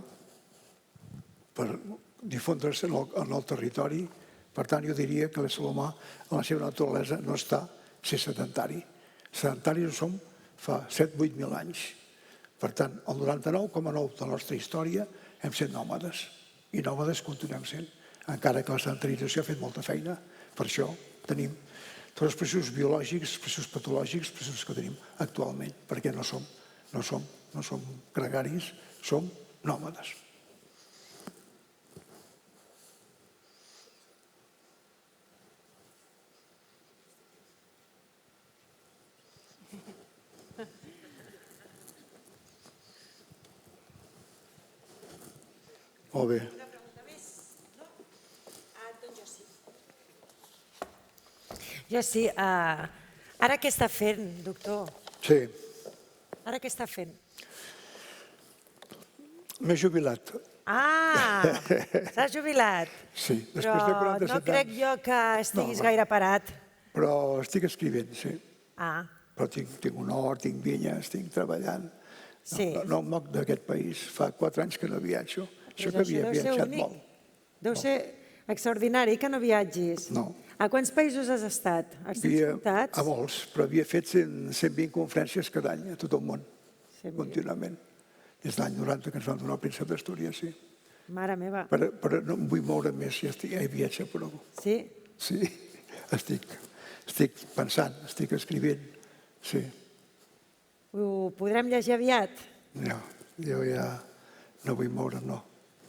per difondre's en el territori. Per tant, jo diria que l'ésser humà, en la seva naturalesa, no està ser sedentari. Sedentaris ho som fa 7-8.000 anys. Per tant, el 99,9% de la nostra història hem set nòmades. I nòmades continuem sent, encara que la sedentarització ha fet molta feina. Per això tenim tots els processos biològics, els processos patològics, els processos que tenim actualment, perquè no som gregaris, som nòmades. Molt bé. Jo sí. Ara què està fent, doctor? Sí, Ara què està fent? m'he jubilat. Ah, s'ha jubilat. Sí, Però després de 47 no crec anys. jo que estiguis No, gaire parat. Però estic escrivint, sí. Ah, Però tinc un hort, tinc vinyes, estic treballant. sí. No em moc d'aquest país. Fa 4 anys que no viatjo. Això que havia deu ser viatjat únic. molt. Deu ser extraordinari que no viatgis. No. A quants països has estat? Els tens comptats? A molts, però havia fet 120 conferències cada any a tot el món, 120. contínuament. Des de l'any 90 que ens van donar el príncep d'Astúries, sí. Mare meva. Però no em vull moure més, ja he viatjat prou. Sí? Sí, estic pensant, estic escrivint, sí. Ho podrem llegir aviat? No, jo ja no vull moure'm, no.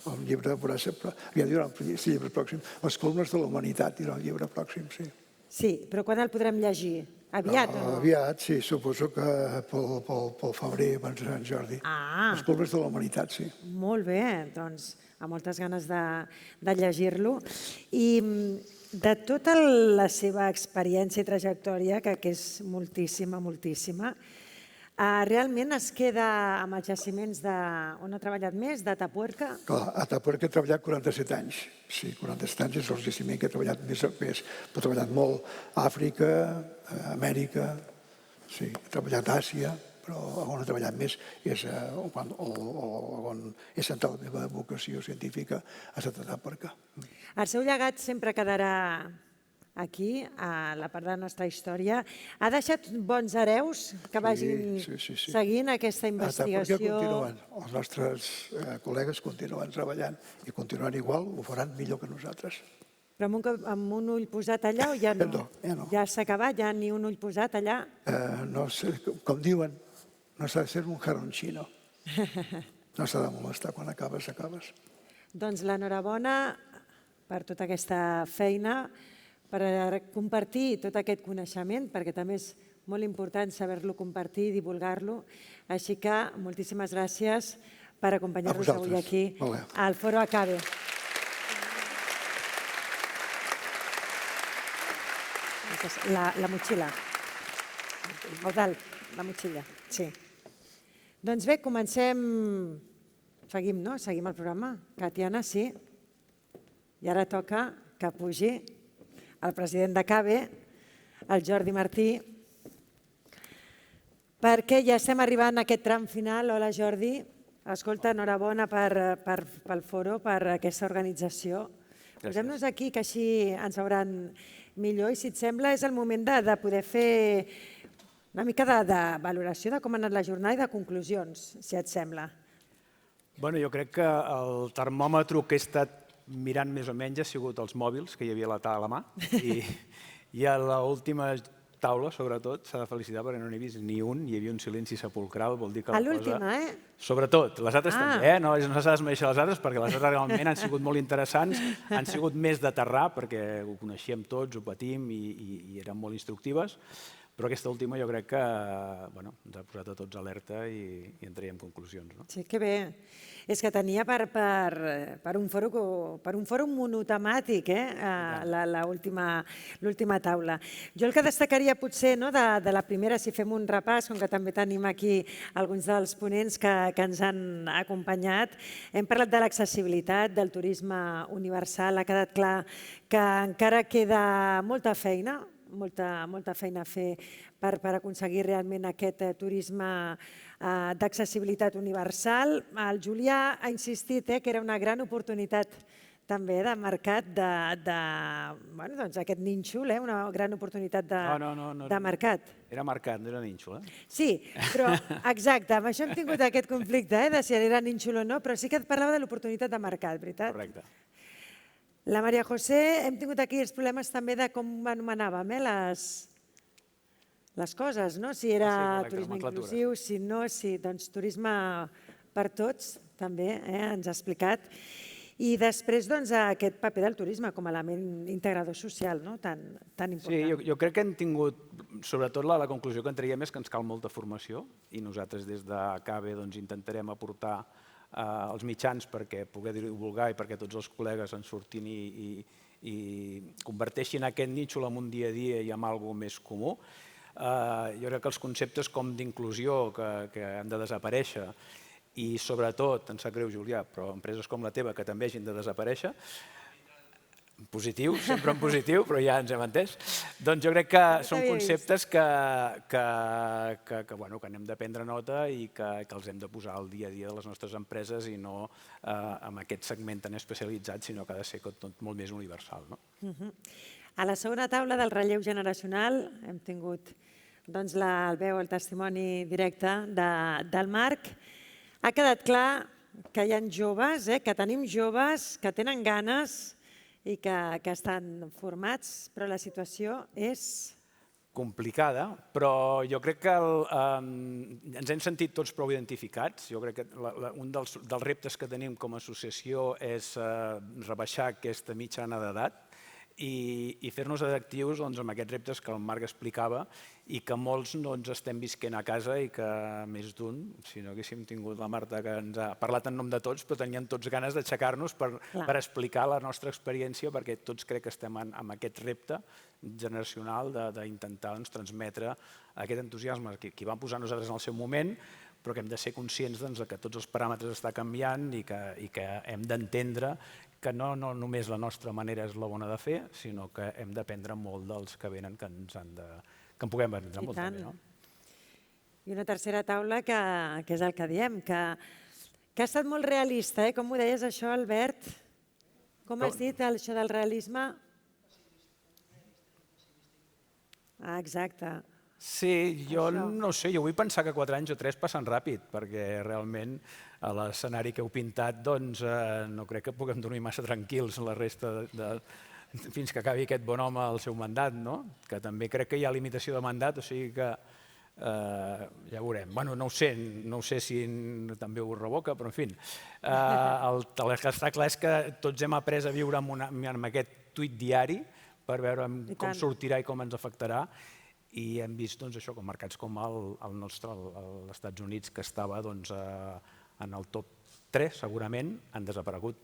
El llibre veurà sempre... Ja dirà el llibre pròxim. Les columnes de la humanitat dirà el llibre pròxim, sí. Sí, però quan el podrem llegir? Aviat o no? Aviat, sí, suposo que pel febrer, abans de Sant Jordi. Ah. Les columnes de la humanitat, sí. Molt bé, doncs amb moltes ganes de llegir-lo. I de tota la seva experiència i trajectòria, que és moltíssima, moltíssima, realment es queda amb els jaciments on ha treballat més, d'Atapuerca? Clar, a Atapuerca he treballat 47 anys. Sí, 47 anys és el jaciment que he treballat més. He treballat molt a Àfrica, a Amèrica, sí, he treballat a Àsia, però on he treballat més és on he centrat la meva vocació científica, ha estat a Atapuerca. El seu llegat sempre quedarà aquí, a la part de la nostra història. Ha deixat bons hereus que vagin seguint aquesta investigació? A Atapuerca continuen. Els nostres col·legues continuen treballant i continuant igual, ho faran millor que nosaltres. Però amb un ull posat allà o ja no? No, ja no. Ja s'ha acabat, ja ni un ull posat allà? No sé, com diuen, no s'ha de ser un jaronxino. No s'ha de molestar, quan acabes, acabes. Doncs l'enhorabona per tota aquesta feina, per compartir tot aquest coneixement, perquè també és molt important saber-lo compartir i divulgar-lo. Així que moltíssimes gràcies per acompanyar-nos avui aquí al Foro Acabe. La motxilla. O dalt, la motxilla, sí. Doncs bé, comencem... Seguim, no? Seguim el programa. Catiana, sí. I ara toca que pugi el president d'Acabe, el Jordi Martí, perquè ja estem arribant a aquest tram final. Hola, Jordi. Escolta, enhorabona pel foro, per aquesta organització. Posem-nos aquí, que així ens veuran millor, i si et sembla és el moment de poder fer una mica de valoració de com ha anat la jornada i de conclusions, si et sembla. Bueno, jo crec que el termòmetre que he estat mirant més o menys ha sigut els mòbils que hi havia a la mà, i a l'última taula, sobretot, s'ha de felicitar perquè no n'he vist ni un, hi havia un silenci sepulcral, vol dir que la cosa... A l'última, Sobretot, les altres també, no s'ha d'esmereixer les altres, perquè les altres realment han sigut molt interessants, han sigut més d'aterrar, perquè ho coneixíem tots, ho patim i eren molt instructives, però aquesta última jo crec que ens ha posat a tots alerta i en traiem conclusions. Sí, que bé. És que tenia per un fòrum monotemàtic l'última taula. Jo el que destacaria potser de la primera, si fem un repàs, com que també tenim aquí alguns dels ponents que ens han acompanyat, hem parlat de l'accessibilitat, del turisme universal. Ha quedat clar que encara queda molta feina, molta feina a fer per aconseguir realment aquest turisme d'accessibilitat universal. El Julià ha insistit que era una gran oportunitat també de mercat d'aquest nínxol, una gran oportunitat de mercat. Era mercat, no era nínxol. Sí, però exacte, amb això hem tingut aquest conflicte, de si era nínxol o no, però sí que et parlava de l'oportunitat de mercat, veritat? Correcte. La Maria José, hem tingut aquí els problemes també de com anomenàvem les coses, no? Si era turisme inclusiu, si no, doncs turisme per tots, també, ens ha explicat. I després, doncs, aquest paper del turisme com a element integrador social, tan important. Sí, jo crec que hem tingut, sobretot la conclusió que en traiem és que ens cal molta formació i nosaltres des d'ACABE intentarem aportar els mitjans perquè poder divulgar i perquè tots els col·legues en surtin i converteixin aquest nínxol en un dia a dia i en alguna cosa més comú. Jo crec que els conceptes com d'inclusió que han de desaparèixer i sobretot, em sap greu Julià, però empreses com la teva que també hagin de desaparèixer, positiu, sempre en positiu, però ja ens hem entès, doncs jo crec que són conceptes que n'hem de prendre nota i que els hem de posar al dia a dia de les nostres empreses i no en aquest segment tan especialitzat, sinó que ha de ser tot molt més universal. A la segona taula del relleu generacional hem tingut el veu, el testimoni directe del Marc. Ha quedat clar que hi ha joves, que tenim joves que tenen ganes i que estan formats, però la situació és complicada, però jo crec que ens hem sentit tots prou identificats. Jo crec que un dels reptes que tenim com a associació és rebaixar aquesta mitjana d'edat i fer-nos adaptius amb aquests reptes que el Marc explicava i que molts no ens estem visquent a casa i que més d'un, si no haguéssim tingut la Marta que ens ha parlat en nom de tots, però teníem tots ganes d'aixecar-nos per explicar la nostra experiència perquè tots crec que estem en aquest repte generacional d'intentar transmetre aquest entusiasme que vam posar nosaltres en el seu moment, però que hem de ser conscients que tots els paràmetres estan canviant i que hem d'entendre que no només la nostra manera és la bona de fer, sinó que hem d'aprendre molt dels que venen que en puguem aprendre molt també. I una tercera taula que és el que diem, que ha estat molt realista, com ho deies això, Albert? Com has dit això del realisme? Exacte. Sí, jo no sé, jo vull pensar que 4 anys o 3 passen ràpid, perquè realment a l'escenari que heu pintat no crec que puguem dormir massa tranquils la resta fins que acabi aquest bon home el seu mandat, que també crec que hi ha limitació de mandat, o sigui que ja veurem. Bueno, no ho sé si també ho revoca, però en fi. El que està clar és que tots hem après a viure amb aquest tuit diari per veure com sortirà i com ens afectarà i hem vist això com mercats com el nostre, els Estats Units, que estava en el top 3 segurament, han desaparegut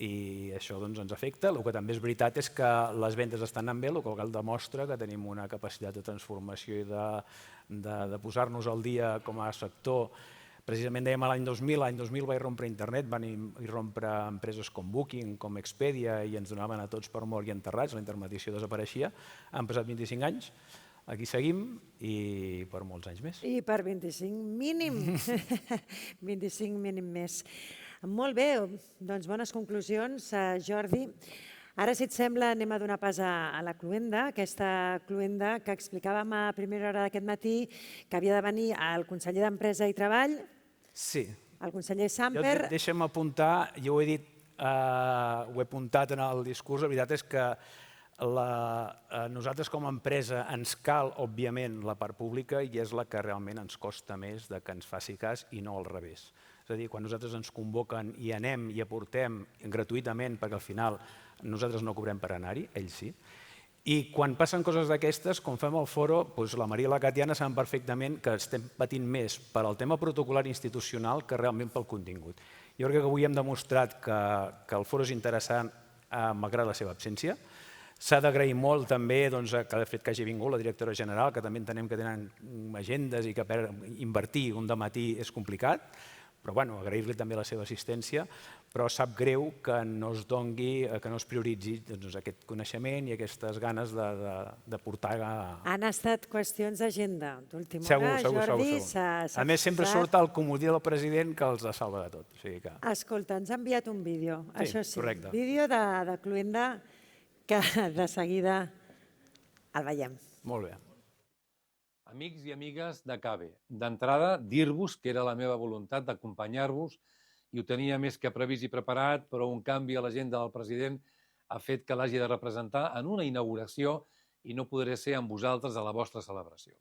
i això ens afecta. El que també és veritat és que les vendes estan anant bé, el qual demostra que tenim una capacitat de transformació i de posar-nos al dia com a sector. Precisament dèiem l'any 2000 va irrompre internet, van irrompre empreses com Booking, com Expedia i ens donaven a tots per mort i enterrats, la intermediació desapareixia. Han passat 25 anys, aquí seguim i per molts anys més. I per 25 mínim, 25 mínim més. Molt bé, doncs bones conclusions, Jordi. Ara, si et sembla, anem a donar pas a la cloenda, aquesta cloenda que explicàvem a primera hora d'aquest matí, que havia de venir el conseller d'Empresa i Treball, el conseller Samper. Deixa'm apuntar, jo ho he dit, ho he apuntat en el discurs, la veritat és que nosaltres com a empresa ens cal, òbviament, la part pública i és la que realment ens costa més que ens faci cas i no al revés. És a dir, quan nosaltres ens convoquen i anem i aportem gratuïtament, perquè al final nosaltres no cobrem per anar-hi, ells sí, i quan passen coses d'aquestes, com fem el foro, la Maria i la Catiana saben perfectament que estem patint més per al tema protocolar institucional que realment pel contingut. Jo crec que avui hem demostrat que el foro és interessant malgrat la seva absència. S'ha d'agrair molt també el fet que hagi vingut la directora general, que també entenem que tenen agendes i que per invertir un dematí és complicat, Però bueno, agrair-li també la seva assistència, però sap greu que no es dongui, que no es prioritzi aquest coneixement i aquestes ganes de portar... Han estat qüestions d'agenda d'última Segur, hora, Jordi. A més, sempre surt el comodí del president que els salva de tot. Escolta, ens ha enviat un vídeo, això sí, correcte. vídeo de Cluenda, que de seguida el veiem. Molt bé. Amics i amigues de CABE, d'entrada dir-vos que era la meva voluntat d'acompanyar-vos i ho tenia més que previst i preparat, però un canvi a l'agenda del president ha fet que l'hagi de representar en una inauguració i no podré ser amb vosaltres a la vostra celebració.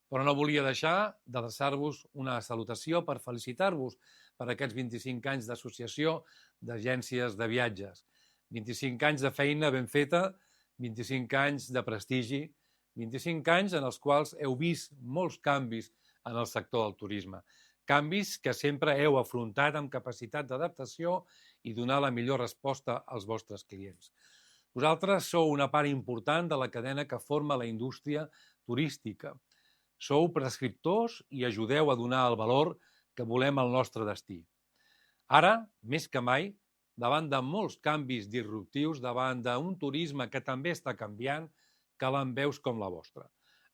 Però no volia deixar d'adreçar-vos una salutació per felicitar-vos per aquests 25 anys d'associació d'agències de viatges, 25 anys de feina ben feta, 25 anys de prestigi, 25 anys en els quals heu vist molts canvis en el sector del turisme. Canvis que sempre heu afrontat amb capacitat d'adaptació i donar la millor resposta als vostres clients. Vosaltres sou una part important de la cadena que forma la indústria turística. Sou prescriptors i ajudeu a donar el valor que volem al nostre destí. Ara, més que mai, davant de molts canvis disruptius, davant d'un turisme que també està canviant, calen veus com la vostra,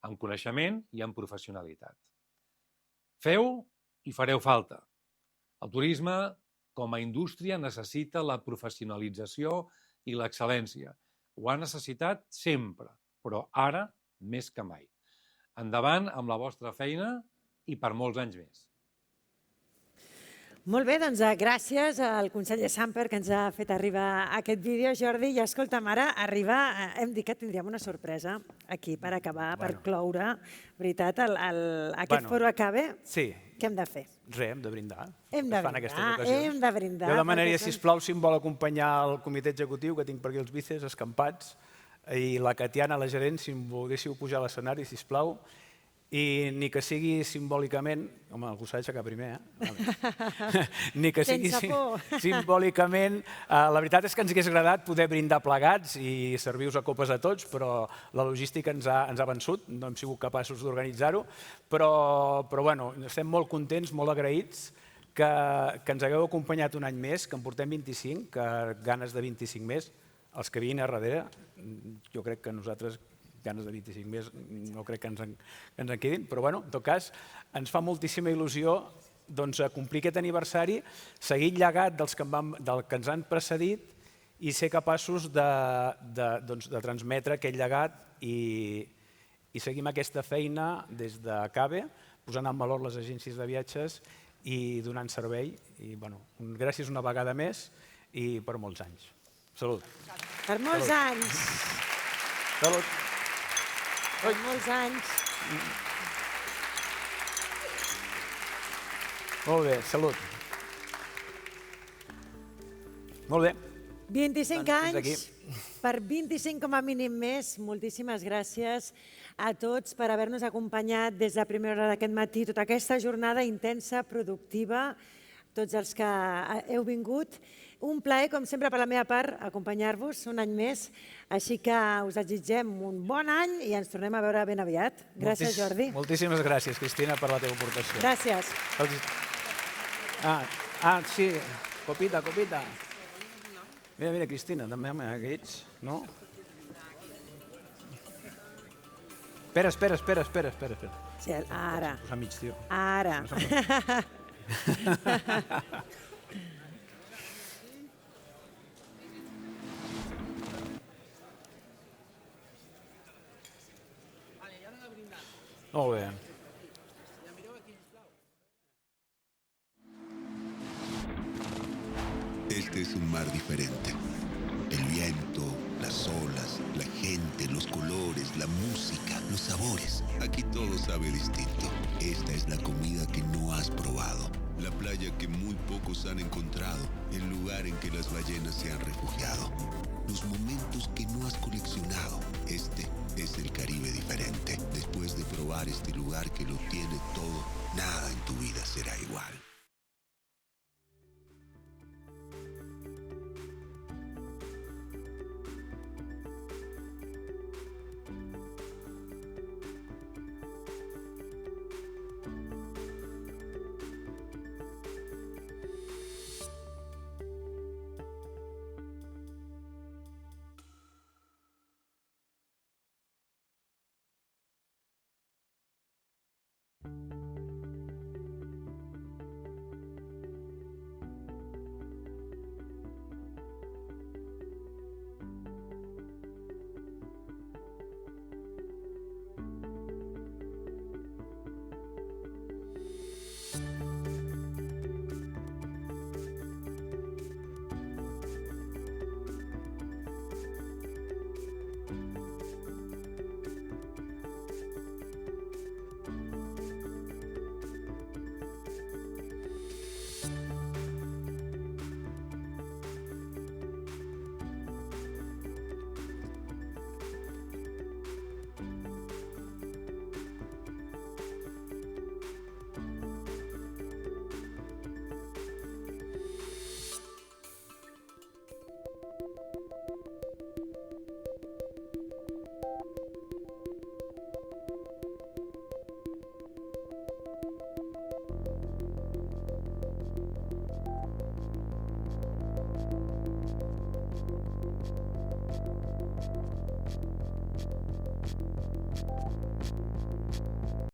amb coneixement i amb professionalitat. Feu i fareu falta. El turisme, com a indústria, necessita la professionalització i l'excel·lència. Ho ha necessitat sempre, però ara més que mai. Endavant amb la vostra feina i per molts anys més. Molt bé, doncs gràcies al conseller Samper que ens ha fet arribar aquest vídeo, Jordi. I escolta'm, ara arriba, hem dit que tindríem una sorpresa aquí per acabar, per cloure, veritat, aquest foro acabe. Sí. Què hem de fer? Res, hem de brindar. Hem de brindar. Jo demanaria, sisplau, si em vol acompanyar el comitè executiu, que tinc per aquí els bíceps escampats, i la Catiana, la gerent, si em volguéssiu pujar a l'escenari, sisplau, i ni que sigui simbòlicament, home, algú s'ha d'aixecar primer, ni que sigui simbòlicament, la veritat és que ens hagués agradat poder brindar plegats i servir-vos a copes a tots, però la logística ens ha vençut, no hem sigut capaços d'organitzar-ho, però bueno, estem molt contents, molt agraïts que ens hagueu acompanyat un any més, que en portem 25, que ganes de 25 més, els que vinguin a darrere, jo crec que nosaltres ganes de 25 més no crec que ens en quedin, però bueno, en tot cas ens fa moltíssima il·lusió complir aquest aniversari, seguir el llegat del que ens han precedit i ser capaços de transmetre aquest llegat i seguir amb aquesta feina des de CABE, posant en valor les agències de viatges i donant servei. Gràcies una vegada més i per molts anys. Salut. Per molts anys. Salut. Per molts anys. Molt bé, salut. Molt bé. 25 anys, per 25 com a mínim més. Moltíssimes gràcies a tots per haver-nos acompanyat des de primera hora d'aquest matí, tota aquesta jornada intensa, productiva, tots els que heu vingut. Un plaer, com sempre, per la meva part, acompanyar-vos un any més. Així que us desitgem un bon any i ens tornem a veure ben aviat. Gràcies, Jordi. Moltíssimes gràcies, Cristina, per la teva aportació. Gràcies. Sí, copita. Mira, Cristina, també amb aquests, no? Espera. Sí, ara. Posa mig, tio. Ara. Molt bé. Este es un mar diferente. El viento, las olas, la gente, los colores, la música, los sabores. Aquí todo sabe distinto. Esta es la comida que no has probado. La playa que muy pocos han encontrado. El lugar en que las ballenas se han refugiado. Los momentos que no has coleccionado. Este es el Caribe diferente. Después de probar este lugar que lo tiene todo, nada en tu vida será igual.